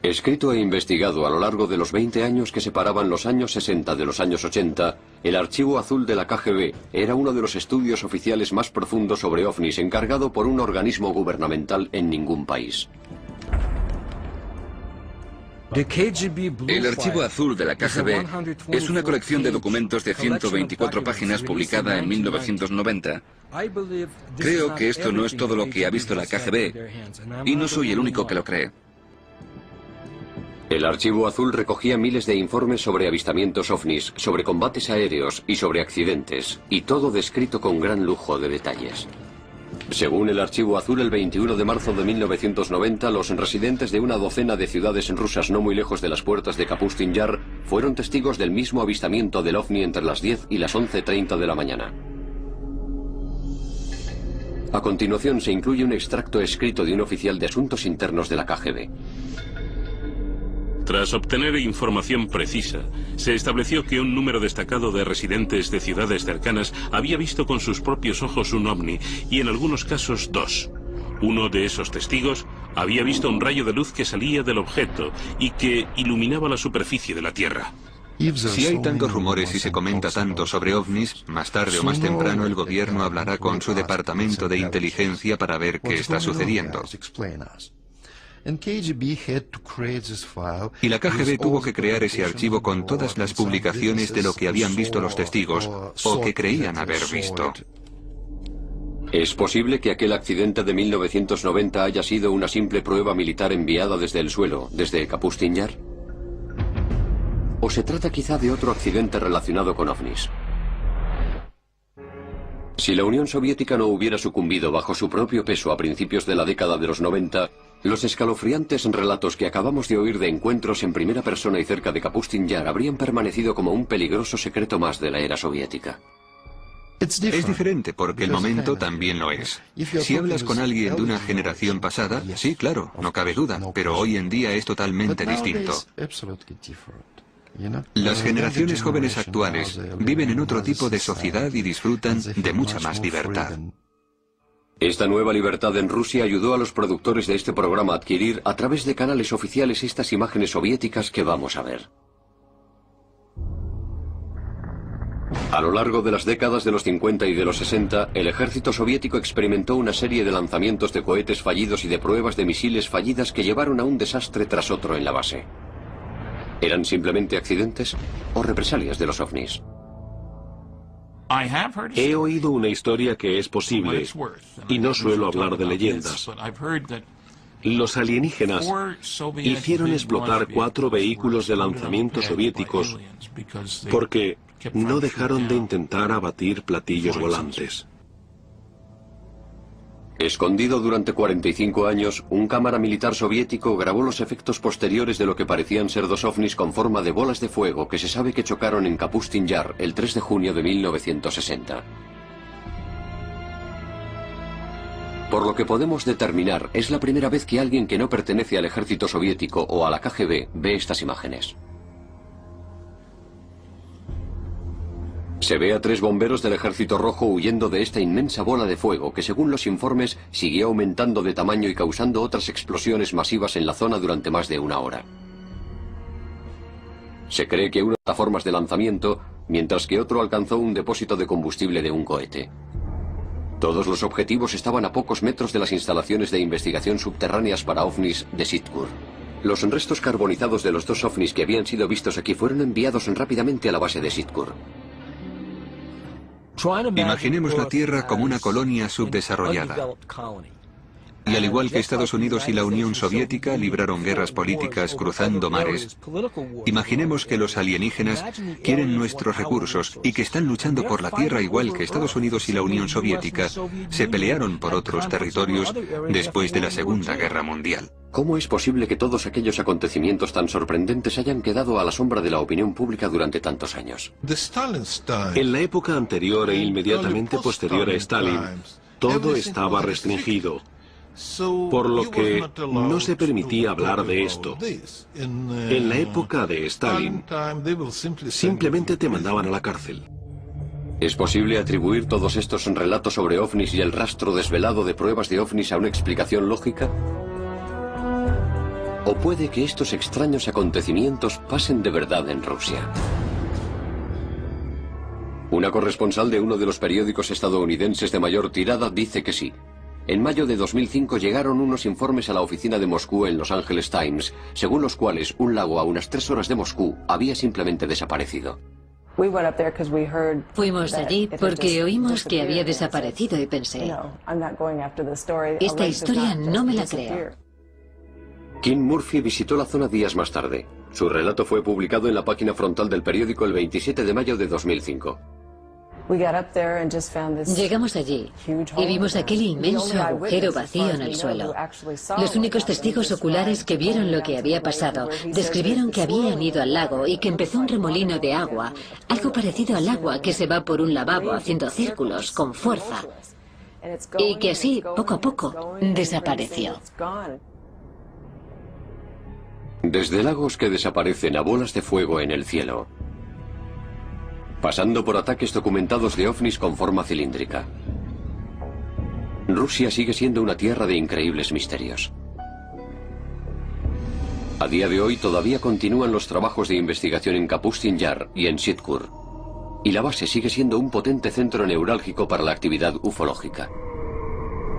Escrito e investigado a lo largo de los 20 años que separaban los años 60 de los años 80, el Archivo Azul de la KGB era uno de los estudios oficiales más profundos sobre ovnis encargado por un organismo gubernamental en ningún país. El Archivo Azul de la KGB es una colección de documentos de 124 páginas publicada en 1990. Creo que esto no es todo lo que ha visto la KGB, y no soy el único que lo cree. El Archivo Azul recogía miles de informes sobre avistamientos ovnis, sobre combates aéreos y sobre accidentes, y todo descrito con gran lujo de detalles. Según el Archivo Azul, el 21 de marzo de 1990, los residentes de una docena de ciudades rusas no muy lejos de las puertas de Kapustin Yar fueron testigos del mismo avistamiento del ovni entre las 10 y las 11:30 de la mañana. A continuación se incluye un extracto escrito de un oficial de asuntos internos de la KGB. Tras obtener información precisa, se estableció que un número destacado de residentes de ciudades cercanas había visto con sus propios ojos un ovni, y en algunos casos dos. Uno de esos testigos había visto un rayo de luz que salía del objeto y que iluminaba la superficie de la Tierra. Si hay tantos rumores y se comenta tanto sobre ovnis, más tarde o más temprano el gobierno hablará con su departamento de inteligencia para ver qué está sucediendo. Y la KGB tuvo que crear ese archivo con todas las publicaciones de lo que habían visto los testigos, o que creían haber visto. ¿Es posible que aquel accidente de 1990 haya sido una simple prueba militar enviada desde el suelo, desde Kapustin Yar? ¿O se trata quizá de otro accidente relacionado con ovnis? Si la Unión Soviética no hubiera sucumbido bajo su propio peso a principios de la década de los 90, los escalofriantes relatos que acabamos de oír de encuentros en primera persona y cerca de Kapustin Yar habrían permanecido como un peligroso secreto más de la era soviética. Es diferente porque el momento también lo es. Si hablas con alguien de una generación pasada, sí, claro, no cabe duda, pero hoy en día es totalmente distinto. Las generaciones jóvenes actuales viven en otro tipo de sociedad y disfrutan de mucha más libertad. Esta nueva libertad en Rusia ayudó a los productores de este programa a adquirir a través de canales oficiales estas imágenes soviéticas que vamos a ver. A lo largo de las décadas de los 50 y de los 60, el ejército soviético experimentó una serie de lanzamientos de cohetes fallidos y de pruebas de misiles fallidas que llevaron a un desastre tras otro en la base. ¿Eran simplemente accidentes o represalias de los ovnis? He oído una historia que es posible, y no suelo hablar de leyendas. Los alienígenas hicieron explotar 4 vehículos de lanzamiento soviéticos porque no dejaron de intentar abatir platillos volantes. Escondido durante 45 años, un cámara militar soviético grabó los efectos posteriores de lo que parecían ser 2 ovnis con forma de bolas de fuego que se sabe que chocaron en Kapustin Yar el 3 de junio de 1960. Por lo que podemos determinar, es la primera vez que alguien que no pertenece al ejército soviético o a la KGB ve estas imágenes. Se ve a 3 bomberos del Ejército Rojo huyendo de esta inmensa bola de fuego que, según los informes, siguió aumentando de tamaño y causando otras explosiones masivas en la zona durante más de 1 hora. Se cree que una plataformas de lanzamiento, mientras que otro alcanzó un depósito de combustible de un cohete. Todos los objetivos estaban a pocos metros de las instalaciones de investigación subterráneas para ovnis de Sitkur. Los restos carbonizados de los 2 ovnis que habían sido vistos aquí fueron enviados rápidamente a la base de Sitkur. Imaginemos la Tierra como una colonia subdesarrollada. Y al igual que Estados Unidos y la Unión Soviética libraron guerras políticas cruzando mares, imaginemos que los alienígenas quieren nuestros recursos y que están luchando por la Tierra igual que Estados Unidos y la Unión Soviética se pelearon por otros territorios después de la Segunda Guerra Mundial. ¿Cómo es posible que todos aquellos acontecimientos tan sorprendentes hayan quedado a la sombra de la opinión pública durante tantos años? En la época anterior e inmediatamente posterior a Stalin, todo estaba restringido, por lo que no se permitía hablar de esto. En la época de Stalin, simplemente te mandaban a la cárcel. ¿Es posible atribuir todos estos relatos sobre ovnis y el rastro desvelado de pruebas de ovnis a una explicación lógica? ¿O puede que estos extraños acontecimientos pasen de verdad en Rusia? Una corresponsal de uno de los periódicos estadounidenses de mayor tirada dice que sí. En mayo de 2005 llegaron unos informes a la oficina de Moscú en Los Angeles Times, según los cuales un lago a unas 3 horas de Moscú había simplemente desaparecido. Fuimos allí porque oímos que había desaparecido y pensé, esta historia no me la creo. Kim Murphy visitó la zona días más tarde. Su relato fue publicado en la página frontal del periódico el 27 de mayo de 2005. Llegamos allí y vimos aquel inmenso agujero vacío en el suelo. Los únicos testigos oculares que vieron lo que había pasado describieron que habían ido al lago y que empezó un remolino de agua, algo parecido al agua que se va por un lavabo haciendo círculos con fuerza. y que así, poco a poco, desapareció. Desde lagos que desaparecen a bolas de fuego en el cielo, pasando por ataques documentados de ovnis con forma cilíndrica, Rusia sigue siendo una tierra de increíbles misterios. A día de hoy todavía continúan los trabajos de investigación en Kapustin Yar y en Sitkur, y la base sigue siendo un potente centro neurálgico para la actividad ufológica.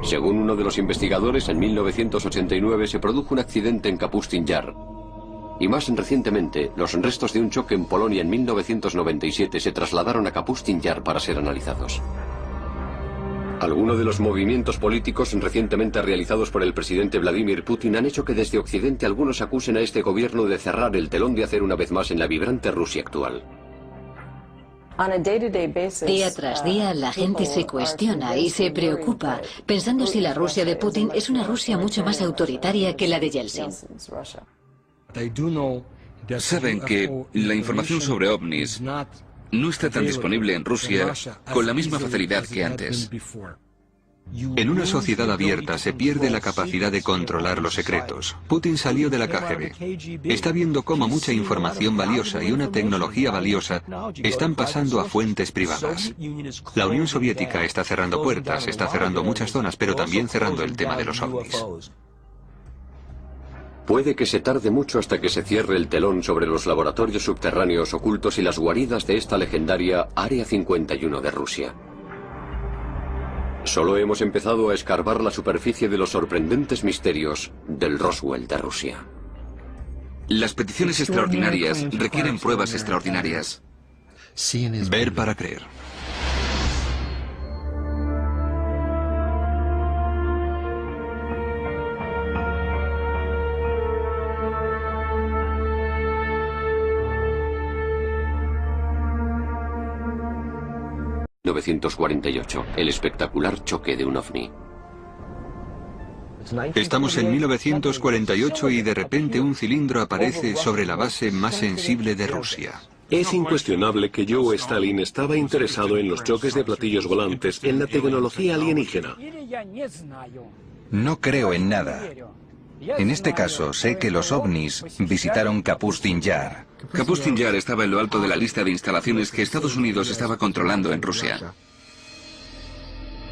Según uno de los investigadores, en 1989 se produjo un accidente en Kapustin Yar, y más recientemente, los restos de un choque en Polonia en 1997 se trasladaron a Kapustin Yar para ser analizados. Algunos de los movimientos políticos recientemente realizados por el presidente Vladimir Putin han hecho que desde Occidente algunos acusen a este gobierno de cerrar el telón de acero una vez más en la vibrante Rusia actual. Día tras día la gente se cuestiona y se preocupa, pensando si la Rusia de Putin es una Rusia mucho más autoritaria que la de Yeltsin. Saben que la información sobre ovnis no está tan disponible en Rusia con la misma facilidad que antes. En una sociedad abierta se pierde la capacidad de controlar los secretos. Putin salió de la KGB. Está viendo cómo mucha información valiosa y una tecnología valiosa están pasando a fuentes privadas. La Unión Soviética está cerrando puertas, está cerrando muchas zonas, pero también cerrando el tema de los ovnis. Puede que se tarde mucho hasta que se cierre el telón sobre los laboratorios subterráneos ocultos y las guaridas de esta legendaria Área 51 de Rusia. Solo hemos empezado a escarbar la superficie de los sorprendentes misterios del Roswell de Rusia. Las peticiones extraordinarias requieren pruebas extraordinarias. Ver para creer. El espectacular choque de un ovni. Estamos en 1948 y de repente un cilindro aparece sobre la base más sensible de Rusia. Es incuestionable que Joe Stalin estaba interesado en los choques de platillos volantes, en la tecnología alienígena. No creo en nada. En este caso, sé que los ovnis visitaron Kapustin Yar. Kapustin Yar estaba en lo alto de la lista de instalaciones que Estados Unidos estaba controlando en Rusia.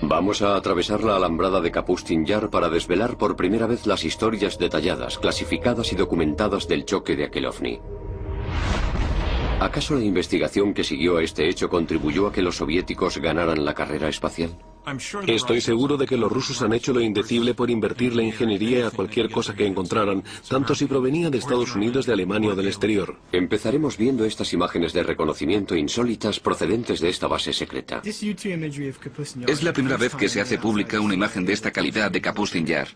Vamos a atravesar la alambrada de Kapustin Yar para desvelar por primera vez las historias detalladas, clasificadas y documentadas del choque de aquel ovni. ¿Acaso la investigación que siguió a este hecho contribuyó a que los soviéticos ganaran la carrera espacial? Estoy seguro de que los rusos han hecho lo indecible por invertir la ingeniería a cualquier cosa que encontraran, tanto si provenía de Estados Unidos, de Alemania o del exterior. Empezaremos viendo estas imágenes de reconocimiento insólitas procedentes de esta base secreta. Es la primera vez que se hace pública una imagen de esta calidad de Kapustin Yar.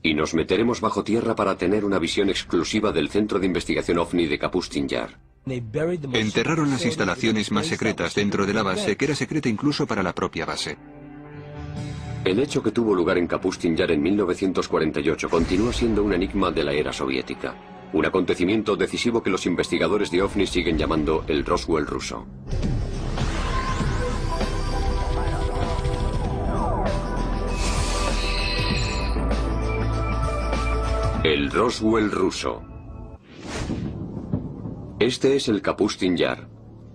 Y nos meteremos bajo tierra para tener una visión exclusiva del Centro de Investigación OVNI de Kapustin Yar. Enterraron las instalaciones más secretas dentro de la base, que era secreta incluso para la propia base. El hecho que tuvo lugar en Kapustin Yar en 1948 continúa siendo un enigma de la era soviética. Un acontecimiento decisivo que los investigadores de OVNI siguen llamando el Roswell ruso. El Roswell ruso. Este es el Kapustin Yar,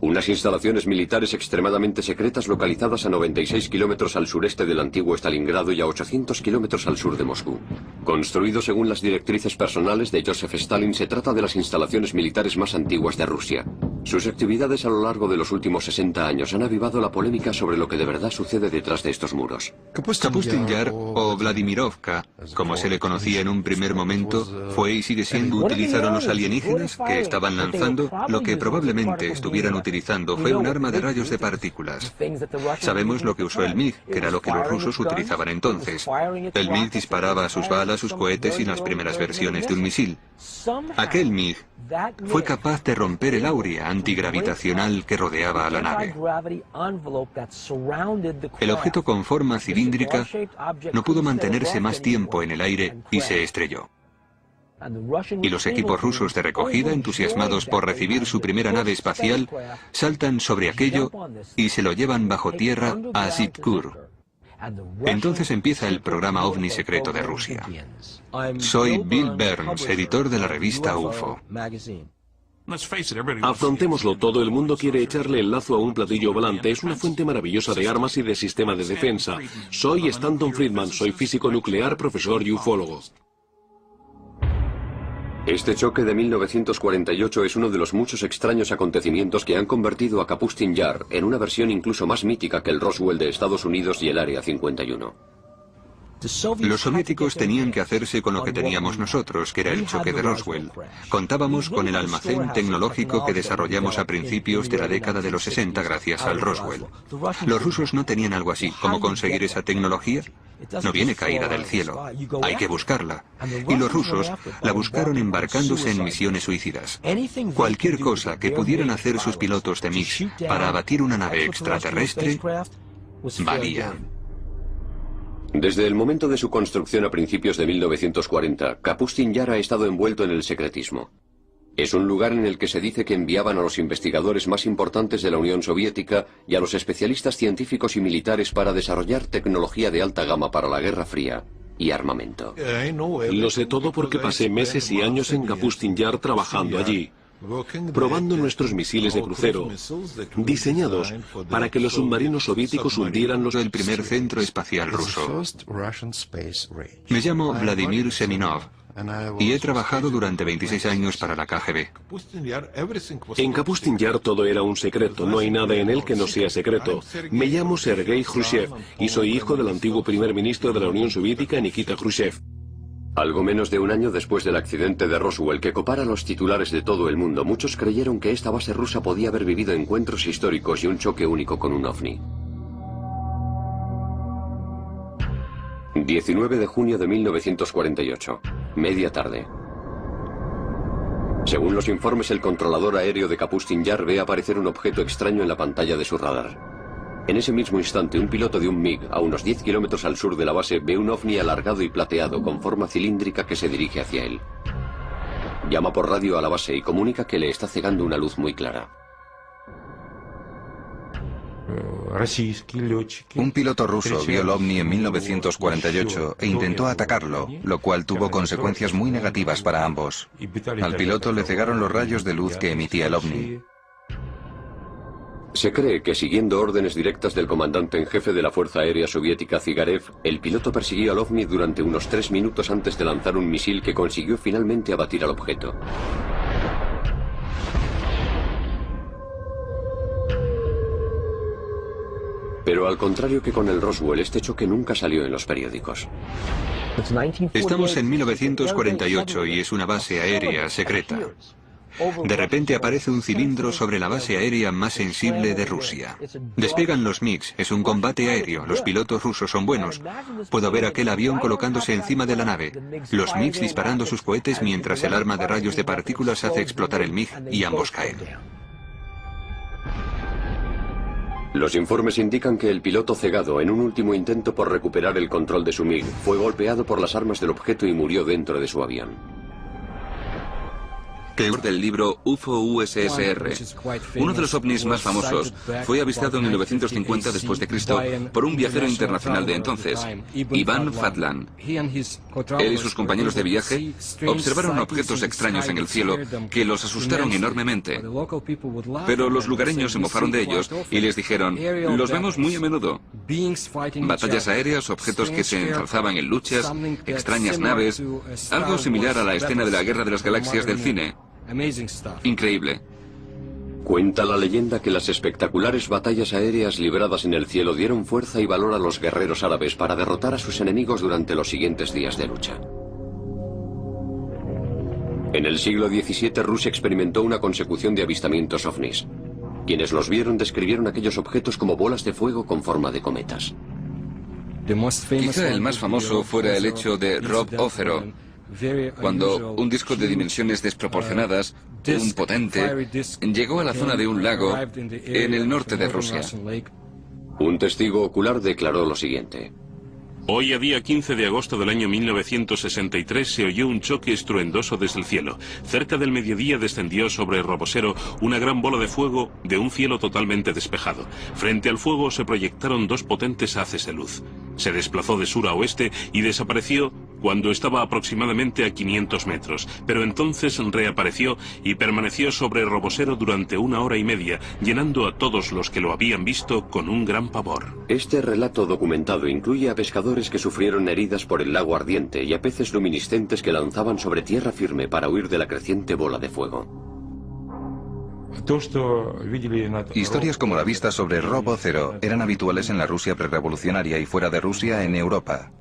unas instalaciones militares extremadamente secretas localizadas a 96 kilómetros al sureste del antiguo Stalingrado y a 800 kilómetros al sur de Moscú. Construido según las directrices personales de Joseph Stalin, se trata de las instalaciones militares más antiguas de Rusia. Sus actividades a lo largo de los últimos 60 años han avivado la polémica sobre lo que de verdad sucede detrás de estos muros. Kapustin Yar, o Vladimirovka, como se le conocía en un primer momento, fue y sigue siendo utilizaron los alienígenas que estaban lanzando. Lo que probablemente estuvieran utilizando fue un arma de rayos de partículas. Sabemos lo que usó el MiG, que era lo que los rusos utilizaban entonces. El MiG disparaba sus balas, sus cohetes y las primeras versiones de un misil. Aquel MiG fue capaz de romper el áurea antigravitacional que rodeaba a la nave. El objeto con forma cilíndrica no pudo mantenerse más tiempo en el aire y se estrelló. Y los equipos rusos de recogida, entusiasmados por recibir su primera nave espacial, saltan sobre aquello y se lo llevan bajo tierra a Sitkur. Entonces empieza el programa OVNI secreto de Rusia. Soy Bill Burns, editor de la revista UFO. Afrontémoslo, todo el mundo quiere echarle el lazo a un platillo volante. Es una fuente maravillosa de armas y de sistema de defensa. Soy Stanton Friedman, soy físico nuclear, profesor y ufólogo. Este choque de 1948 es uno de los muchos extraños acontecimientos que han convertido a Kapustin Yar en una versión incluso más mítica que el Roswell de Estados Unidos y el Área 51. Los soviéticos tenían que hacerse con lo que teníamos nosotros, que era el choque de Roswell. Contábamos con el almacén tecnológico que desarrollamos a principios de la década de los 60 gracias al Roswell. Los rusos no tenían algo así. ¿Cómo conseguir esa tecnología? No viene caída del cielo. Hay que buscarla. Y los rusos la buscaron embarcándose en misiones suicidas. Cualquier cosa que pudieran hacer sus pilotos de MiG para abatir una nave extraterrestre valía. Desde el momento de su construcción a principios de 1940, Kapustin Yar ha estado envuelto en el secretismo. Es un lugar en el que se dice que enviaban a los investigadores más importantes de la Unión Soviética y a los especialistas científicos y militares para desarrollar tecnología de alta gama para la Guerra Fría y armamento. Lo sé todo porque pasé meses y años en Kapustin Yar trabajando allí, probando nuestros misiles de crucero, diseñados para que los submarinos soviéticos hundieran el primer centro espacial ruso. Me llamo Vladimir Seminov y he trabajado durante 26 años para la KGB. En Kapustin Yar todo era un secreto, no hay nada en él que no sea secreto. Me llamo Sergei Khrushchev y soy hijo del antiguo primer ministro de la Unión Soviética, Nikita Khrushchev. Algo menos de un año después del accidente de Roswell que copara los titulares de todo el mundo, muchos creyeron que esta base rusa podía haber vivido encuentros históricos y un choque único con un ovni. 19 de junio de 1948, media tarde. Según los informes, el controlador aéreo de Kapustin Yar ve aparecer un objeto extraño en la pantalla de su radar. En ese mismo instante, un piloto de un MiG, a unos 10 kilómetros al sur de la base, ve un ovni alargado y plateado con forma cilíndrica que se dirige hacia él. Llama por radio a la base y comunica que le está cegando una luz muy clara. Un piloto ruso vio el ovni en 1948 e intentó atacarlo, lo cual tuvo consecuencias muy negativas para ambos. Al piloto le cegaron los rayos de luz que emitía el ovni. Se cree que, siguiendo órdenes directas del comandante en jefe de la Fuerza Aérea Soviética, Zigarev, el piloto persiguió al ovni durante unos 3 minutos antes de lanzar un misil que consiguió finalmente abatir al objeto. Pero al contrario que con el Roswell, este choque nunca salió en los periódicos. Estamos en 1948 y es una base aérea secreta. De repente aparece un cilindro sobre la base aérea más sensible de Rusia. Despegan los MiGs, es un combate aéreo, los pilotos rusos son buenos. Puedo ver aquel avión colocándose encima de la nave, los MiGs disparando sus cohetes mientras el arma de rayos de partículas hace explotar el MiG y ambos caen. Los informes indican que el piloto cegado, en un último intento por recuperar el control de su MiG, fue golpeado por las armas del objeto y murió dentro de su avión. Del libro UFO USSR. Uno de los ovnis más famosos fue avistado en 1950 después de Cristo por un viajero internacional de entonces, Ivan Fadlan. Él y sus compañeros de viaje observaron objetos extraños en el cielo que los asustaron enormemente. Pero los lugareños se mofaron de ellos y les dijeron: los vemos muy a menudo. Batallas aéreas, objetos que se ensalzaban en luchas, extrañas naves, algo similar a la escena de la Guerra de las Galaxias del cine. Increíble. Cuenta la leyenda que las espectaculares batallas aéreas libradas en el cielo dieron fuerza y valor a los guerreros árabes para derrotar a sus enemigos durante los siguientes días de lucha. En el siglo XVII, Rusia experimentó una consecución de avistamientos ovnis. Quienes los vieron describieron aquellos objetos como bolas de fuego con forma de cometas. Quizá el más famoso fuera el hecho de Rob Othero, cuando un disco de dimensiones desproporcionadas, un potente, llegó a la zona de un lago en el norte de Rusia. Un testigo ocular declaró lo siguiente: Hoy, a día 15 de agosto del año 1963, se oyó un choque estruendoso desde el cielo. Cerca del mediodía descendió sobre Robosero una gran bola de fuego de un cielo totalmente despejado. Frente al fuego se proyectaron 2 potentes haces de luz. Se desplazó de sur a oeste y desapareció cuando estaba aproximadamente a 500 metros, pero entonces reapareció y permaneció sobre Robosero durante 1 hora y media, llenando a todos los que lo habían visto con un gran pavor. Este relato documentado incluye a pescadores que sufrieron heridas por el lago ardiente y a peces luminiscentes que lanzaban sobre tierra firme para huir de la creciente bola de fuego. Historias como la vista sobre Robo Cero eran habituales en la Rusia prerrevolucionaria y fuera de Rusia en Europa.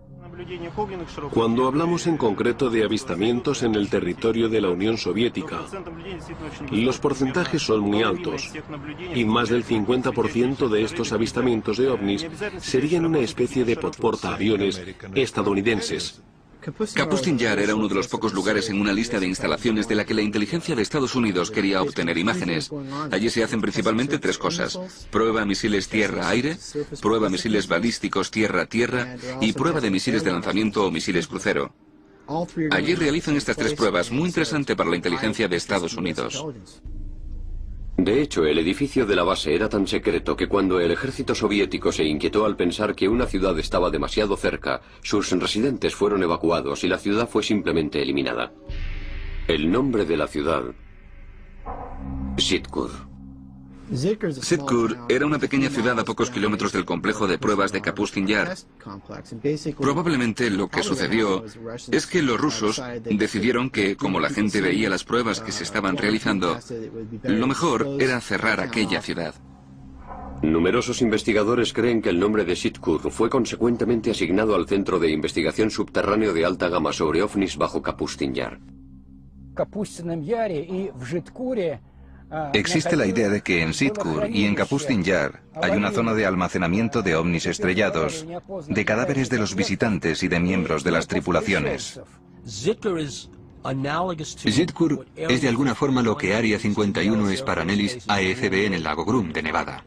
Cuando hablamos en concreto de avistamientos en el territorio de la Unión Soviética, los porcentajes son muy altos y más del 50% de estos avistamientos de ovnis serían una especie de portaaviones estadounidenses. Kapustin Yar era uno de los pocos lugares en una lista de instalaciones de la que la inteligencia de Estados Unidos quería obtener imágenes. Allí se hacen principalmente 3 cosas: prueba misiles tierra-aire, prueba misiles balísticos tierra-tierra y prueba de misiles de lanzamiento o misiles crucero. Allí realizan estas 3 pruebas, muy interesante para la inteligencia de Estados Unidos. De hecho, el edificio de la base era tan secreto que cuando el ejército soviético se inquietó al pensar que una ciudad estaba demasiado cerca, sus residentes fueron evacuados y la ciudad fue simplemente eliminada. El nombre de la ciudad: Sitkur. Sitkur era una pequeña ciudad a pocos kilómetros del complejo de pruebas de Kapustin Yar. Probablemente lo que sucedió es que los rusos decidieron que, como la gente veía las pruebas que se estaban realizando, lo mejor era cerrar aquella ciudad. Numerosos investigadores creen que el nombre de Sitkur fue consecuentemente asignado al Centro de Investigación Subterráneo de Alta Gama sobre ovnis bajo Kapustin Yar. Existe la idea de que en Sitkur y en Kapustin Yar hay una zona de almacenamiento de ovnis estrellados, de cadáveres de los visitantes y de miembros de las tripulaciones. Sitkur es de alguna forma lo que Área 51 es para Nellis AFB en el lago Groom de Nevada.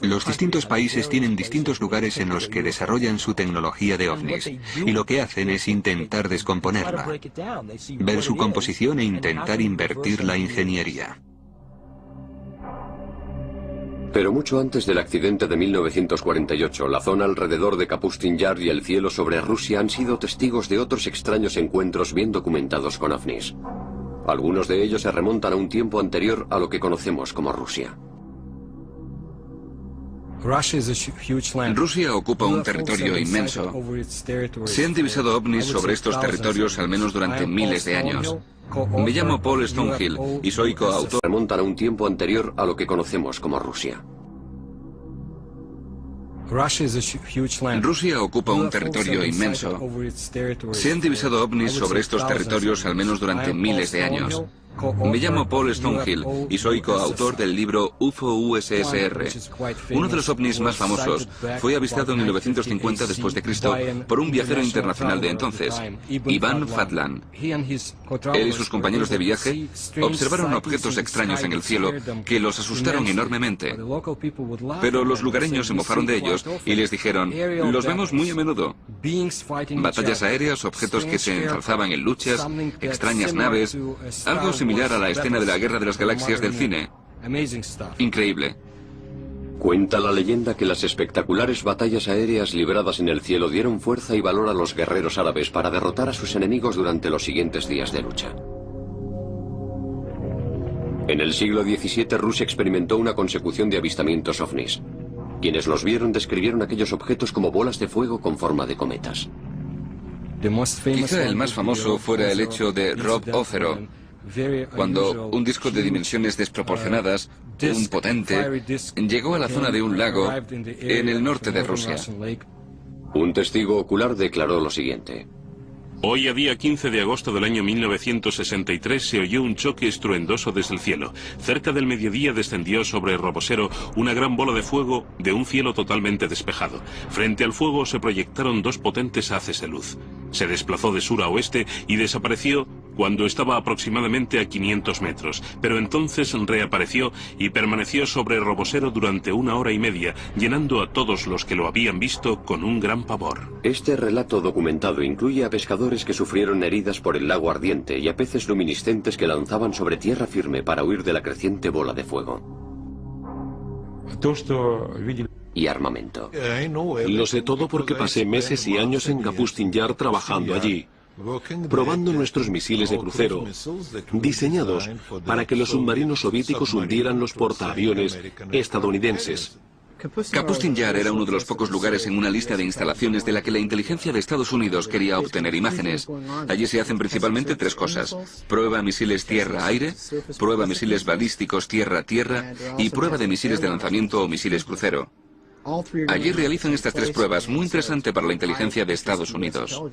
Los distintos países tienen distintos lugares en los que desarrollan su tecnología de ovnis, y lo que hacen es intentar descomponerla, ver su composición e intentar invertir la ingeniería. Pero mucho antes del accidente de 1948, la zona alrededor de Kapustin Yar y el cielo sobre Rusia han sido testigos de otros extraños encuentros bien documentados con ovnis. Algunos de ellos se remontan a un tiempo anterior a lo que conocemos como Rusia. Rusia ocupa un territorio inmenso. Se han divisado ovnis sobre estos territorios al menos durante miles de años. Me llamo Paul Stonehill y soy coautor. Remontan a un tiempo anterior a lo que conocemos como Rusia. Rusia ocupa un territorio inmenso. Se han divisado ovnis sobre estos territorios al menos durante miles de años. Me llamo Paul Stonehill y soy coautor del libro UFO USSR. Uno de los ovnis más famosos fue avistado en 1950 después de Cristo por un viajero internacional de entonces, Ivan Fadlan. Él y sus compañeros de viaje observaron objetos extraños en el cielo que los asustaron enormemente. Pero los lugareños se mofaron de ellos y les dijeron: los vemos muy a menudo. Batallas aéreas, objetos que se ensalzaban en luchas, extrañas naves, algo similar a la escena de la Guerra de las Galaxias del cine. Increíble. Cuenta la leyenda que las espectaculares batallas aéreas libradas en el cielo dieron fuerza y valor a los guerreros árabes para derrotar a sus enemigos durante los siguientes días de lucha. En el siglo XVII, Rusia experimentó una consecución de avistamientos ovnis. Quienes los vieron describieron aquellos objetos como bolas de fuego con forma de cometas. Quizá el más famoso fuera el hecho de Rob Ozero, cuando un disco de dimensiones desproporcionadas, un potente, llegó a la zona de un lago en el norte de Rusia. Un testigo ocular declaró lo siguiente: Hoy, a día 15 de agosto del año 1963, se oyó un choque estruendoso desde el cielo. Cerca del mediodía descendió sobre Robosero una gran bola de fuego de un cielo totalmente despejado. Frente al fuego se proyectaron 2 potentes haces de luz. Se desplazó de sur a oeste y desapareció cuando estaba aproximadamente a 500 metros, pero entonces reapareció y permaneció sobre Robosero durante 1 hora y media, llenando a todos los que lo habían visto con un gran pavor. Este relato documentado incluye a pescadores que sufrieron heridas por el lago ardiente y a peces luminiscentes que lanzaban sobre tierra firme para huir de la creciente bola de fuego. y armamento. Lo sé todo porque pasé meses y años en Kapustin Yar trabajando allí, probando nuestros misiles de crucero, diseñados para que los submarinos soviéticos hundieran los portaaviones estadounidenses. Kapustin Yar era uno de los pocos lugares en una lista de instalaciones de la que la inteligencia de Estados Unidos quería obtener imágenes. Allí se hacen principalmente tres cosas: prueba misiles tierra-aire, prueba misiles balísticos tierra-tierra y prueba de misiles de lanzamiento o misiles crucero. Allí realizan estas tres pruebas, muy interesante para la inteligencia de Estados Unidos.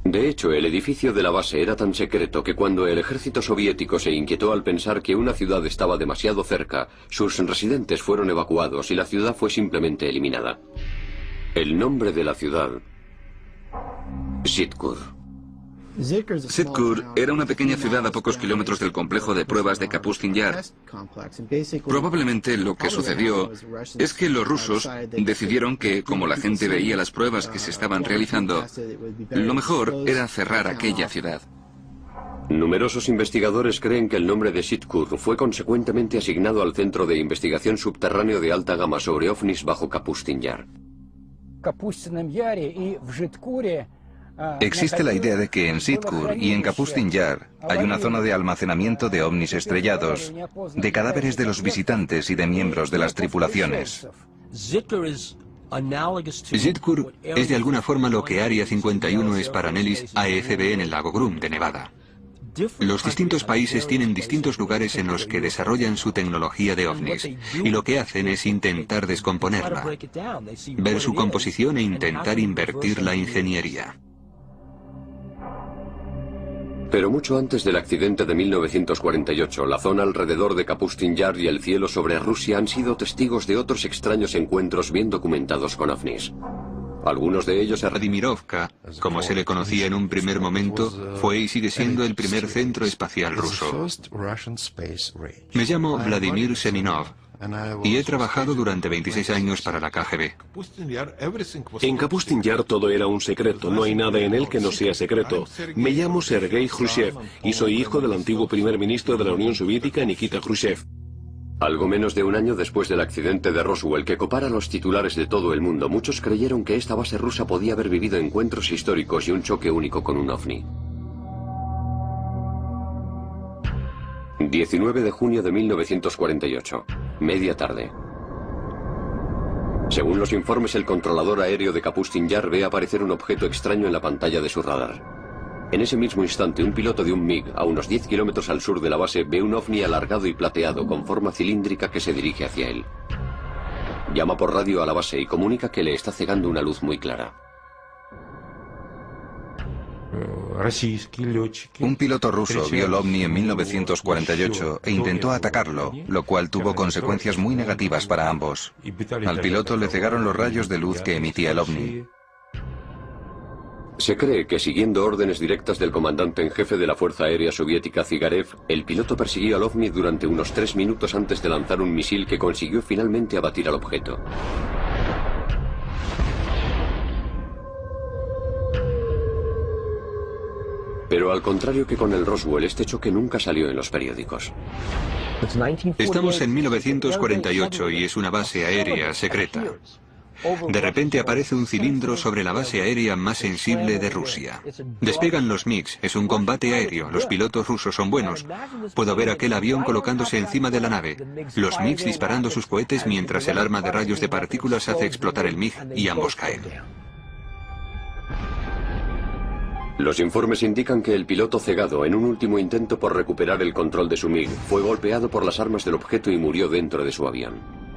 De hecho, el edificio de la base era tan secreto que cuando el ejército soviético se inquietó al pensar que una ciudad estaba demasiado cerca, sus residentes fueron evacuados y la ciudad fue simplemente eliminada. El nombre de la ciudad: Zitkur. Zitkur era una pequeña ciudad a pocos kilómetros del complejo de pruebas de Kapustin Yar. Probablemente lo que sucedió es que los rusos decidieron que, como la gente veía las pruebas que se estaban realizando, lo mejor era cerrar aquella ciudad. Numerosos investigadores creen que el nombre de Zitkur fue consecuentemente asignado al centro de investigación subterráneo de alta gama sobre ovnis bajo Kapustin Yar. Existe la idea de que en Zitkur y en Kapustin Yar hay una zona de almacenamiento de ovnis estrellados, de cadáveres de los visitantes y de miembros de las tripulaciones. Zitkur es de alguna forma lo que Área 51 es para Nellis AFB en el lago Groom de Nevada. Los distintos países tienen distintos lugares en los que desarrollan su tecnología de ovnis, y lo que hacen es intentar descomponerla, ver su composición e intentar invertir la ingeniería. Pero mucho antes del accidente de 1948, la zona alrededor de Kapustin Yar y el cielo sobre Rusia han sido testigos de otros extraños encuentros bien documentados con ovnis. Algunos de ellos... Vladimirovka, como se le conocía en un primer momento, fue y sigue siendo el primer centro espacial ruso. Me llamo Vladimir Seminov y he trabajado durante 26 años para la KGB. En Kapustin Yar todo era un secreto, no hay nada en él que no sea secreto. Me llamo Sergei Khrushchev y soy hijo del antiguo primer ministro de la Unión Soviética, Nikita Khrushchev. Algo menos de un año después del accidente de Roswell, que copara los titulares de todo el mundo, muchos creyeron que esta base rusa podía haber vivido encuentros históricos y un choque único con un ovni. 19 de junio de 1948, media tarde. Según los informes, el controlador aéreo de Kapustin Yar ve aparecer un objeto extraño en la pantalla de su radar. En ese mismo instante, un piloto de un MiG, a unos 10 kilómetros al sur de la base, ve un ovni alargado y plateado con forma cilíndrica que se dirige hacia él. Llama por radio a la base y comunica que le está cegando una luz muy clara. Un piloto ruso vio el ovni en 1948 e intentó atacarlo, lo cual tuvo consecuencias muy negativas para ambos. Al piloto le cegaron los rayos de luz que emitía el ovni. Se cree que, siguiendo órdenes directas del comandante en jefe de la Fuerza Aérea Soviética, Zigarev, el piloto persiguió al ovni durante unos 3 minutos antes de lanzar un misil que consiguió finalmente abatir al objeto. Pero al contrario que con el Roswell, este choque nunca salió en los periódicos. Estamos en 1948 y es una base aérea secreta. De repente aparece un cilindro sobre la base aérea más sensible de Rusia. Despegan los MiGs, es un combate aéreo, los pilotos rusos son buenos. Puedo ver aquel avión colocándose encima de la nave, los MiGs disparando sus cohetes mientras el arma de rayos de partículas hace explotar el MiG y ambos caen. Los informes indican que el piloto cegado, en un último intento por recuperar el control de su MiG, fue golpeado por las armas del objeto y murió dentro de su avión.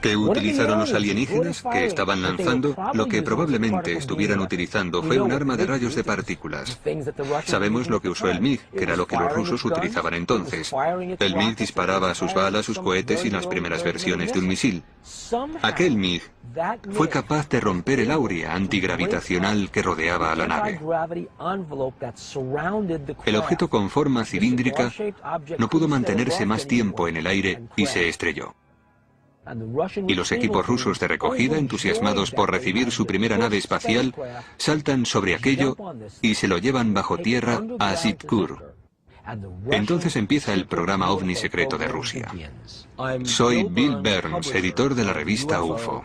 ¿Qué utilizaron los alienígenas que estaban lanzando? Lo que probablemente estuvieran utilizando fue un arma de rayos de partículas. Sabemos lo que usó el MiG, que era lo que los rusos utilizaban entonces. El MiG disparaba sus balas, sus cohetes y las primeras versiones de un misil. Aquel MiG fue capaz de romper el áurea antigravitacional que rodeaba a la nave. El objeto con forma cilíndrica no pudo mantenerse más tiempo en el aire y se estrelló. Y los equipos rusos de recogida, entusiasmados por recibir su primera nave espacial, saltan sobre aquello y se lo llevan bajo tierra a Zitkur. Entonces empieza el programa OVNI secreto de Rusia. Soy Bill Burns, editor de la revista UFO.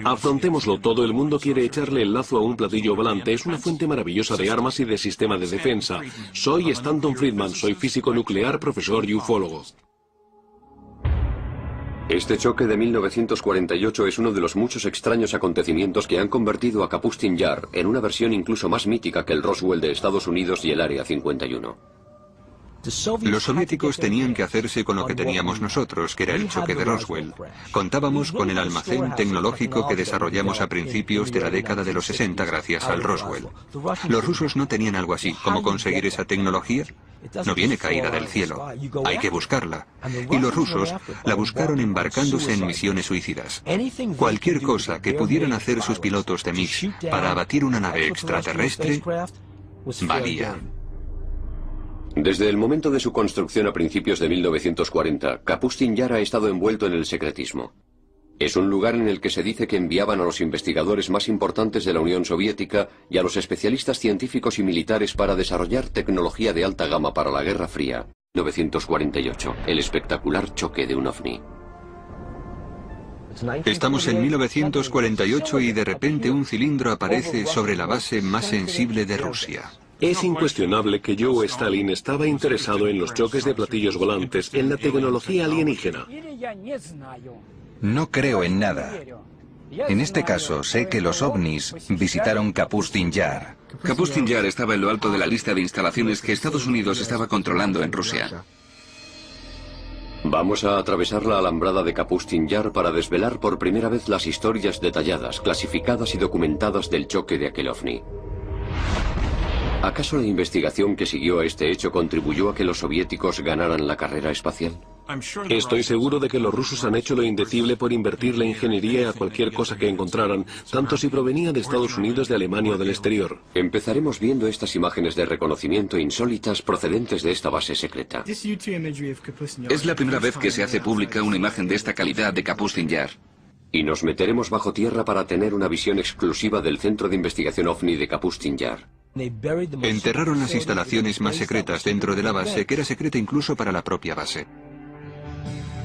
Afrontémoslo, todo el mundo quiere echarle el lazo a un platillo volante. Es una fuente maravillosa de armas y de sistema de defensa. Soy Stanton Friedman, soy físico nuclear, profesor y ufólogo. Este choque de 1948 es uno de los muchos extraños acontecimientos que han convertido a Kapustin Yar en una versión incluso más mítica que el Roswell de Estados Unidos y el Área 51. Los soviéticos tenían que hacerse con lo que teníamos nosotros, que era el choque de Roswell. Contábamos con el almacén tecnológico que desarrollamos a principios de la década de los 60 gracias al Roswell. Los rusos no tenían algo así. ¿Cómo conseguir esa tecnología? No viene caída del cielo. Hay que buscarla. Y los rusos la buscaron embarcándose en misiones suicidas. Cualquier cosa que pudieran hacer sus pilotos de MiG para abatir una nave extraterrestre, valía. Desde el momento de su construcción a principios de 1940, Kapustin Yar ha estado envuelto en el secretismo. Es un lugar en el que se dice que enviaban a los investigadores más importantes de la Unión Soviética y a los especialistas científicos y militares para desarrollar tecnología de alta gama para la Guerra Fría. 1948, el espectacular choque de un ovni. Estamos en 1948 y de repente un cilindro aparece sobre la base más sensible de Rusia. Es incuestionable que Joe Stalin estaba interesado en los choques de platillos volantes, en la tecnología alienígena. No creo en nada. En este caso, sé que los ovnis visitaron Kapustin Yar. Kapustin Yar estaba en lo alto de la lista de instalaciones que Estados Unidos estaba controlando en Rusia. Vamos a atravesar la alambrada de Kapustin Yar para desvelar por primera vez las historias detalladas, clasificadas y documentadas del choque de aquel ovni. ¿Acaso la investigación que siguió a este hecho contribuyó a que los soviéticos ganaran la carrera espacial? Estoy seguro de que los rusos han hecho lo indecible por invertir la ingeniería a cualquier cosa que encontraran, tanto si provenía de Estados Unidos, de Alemania o del exterior. Empezaremos viendo estas imágenes de reconocimiento insólitas procedentes de esta base secreta. Es la primera vez que se hace pública una imagen de esta calidad de Kapustin Yar. Y nos meteremos bajo tierra para tener una visión exclusiva del Centro de Investigación OVNI de Kapustin Yar. Enterraron las instalaciones más secretas dentro de la base, que era secreta incluso para la propia base.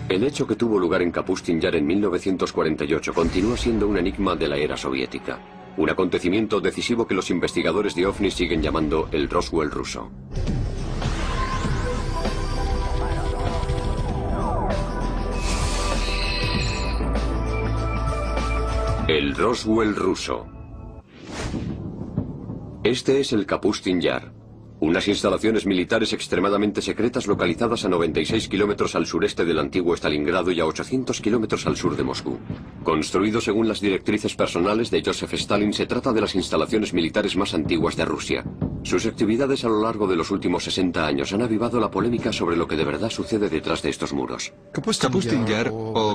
El hecho que tuvo lugar en Kapustin Yar en 1948 continúa siendo un enigma de la era soviética. Un acontecimiento decisivo que los investigadores de OVNI siguen llamando el Roswell ruso. El Roswell ruso. Este es el Kapustin Yar, unas instalaciones militares extremadamente secretas localizadas a 96 kilómetros al sureste del antiguo Stalingrado y a 800 kilómetros al sur de Moscú. Construido según las directrices personales de Joseph Stalin, se trata de las instalaciones militares más antiguas de Rusia. Sus actividades a lo largo de los últimos 60 años han avivado la polémica sobre lo que de verdad sucede detrás de estos muros. Kapustin Yar, o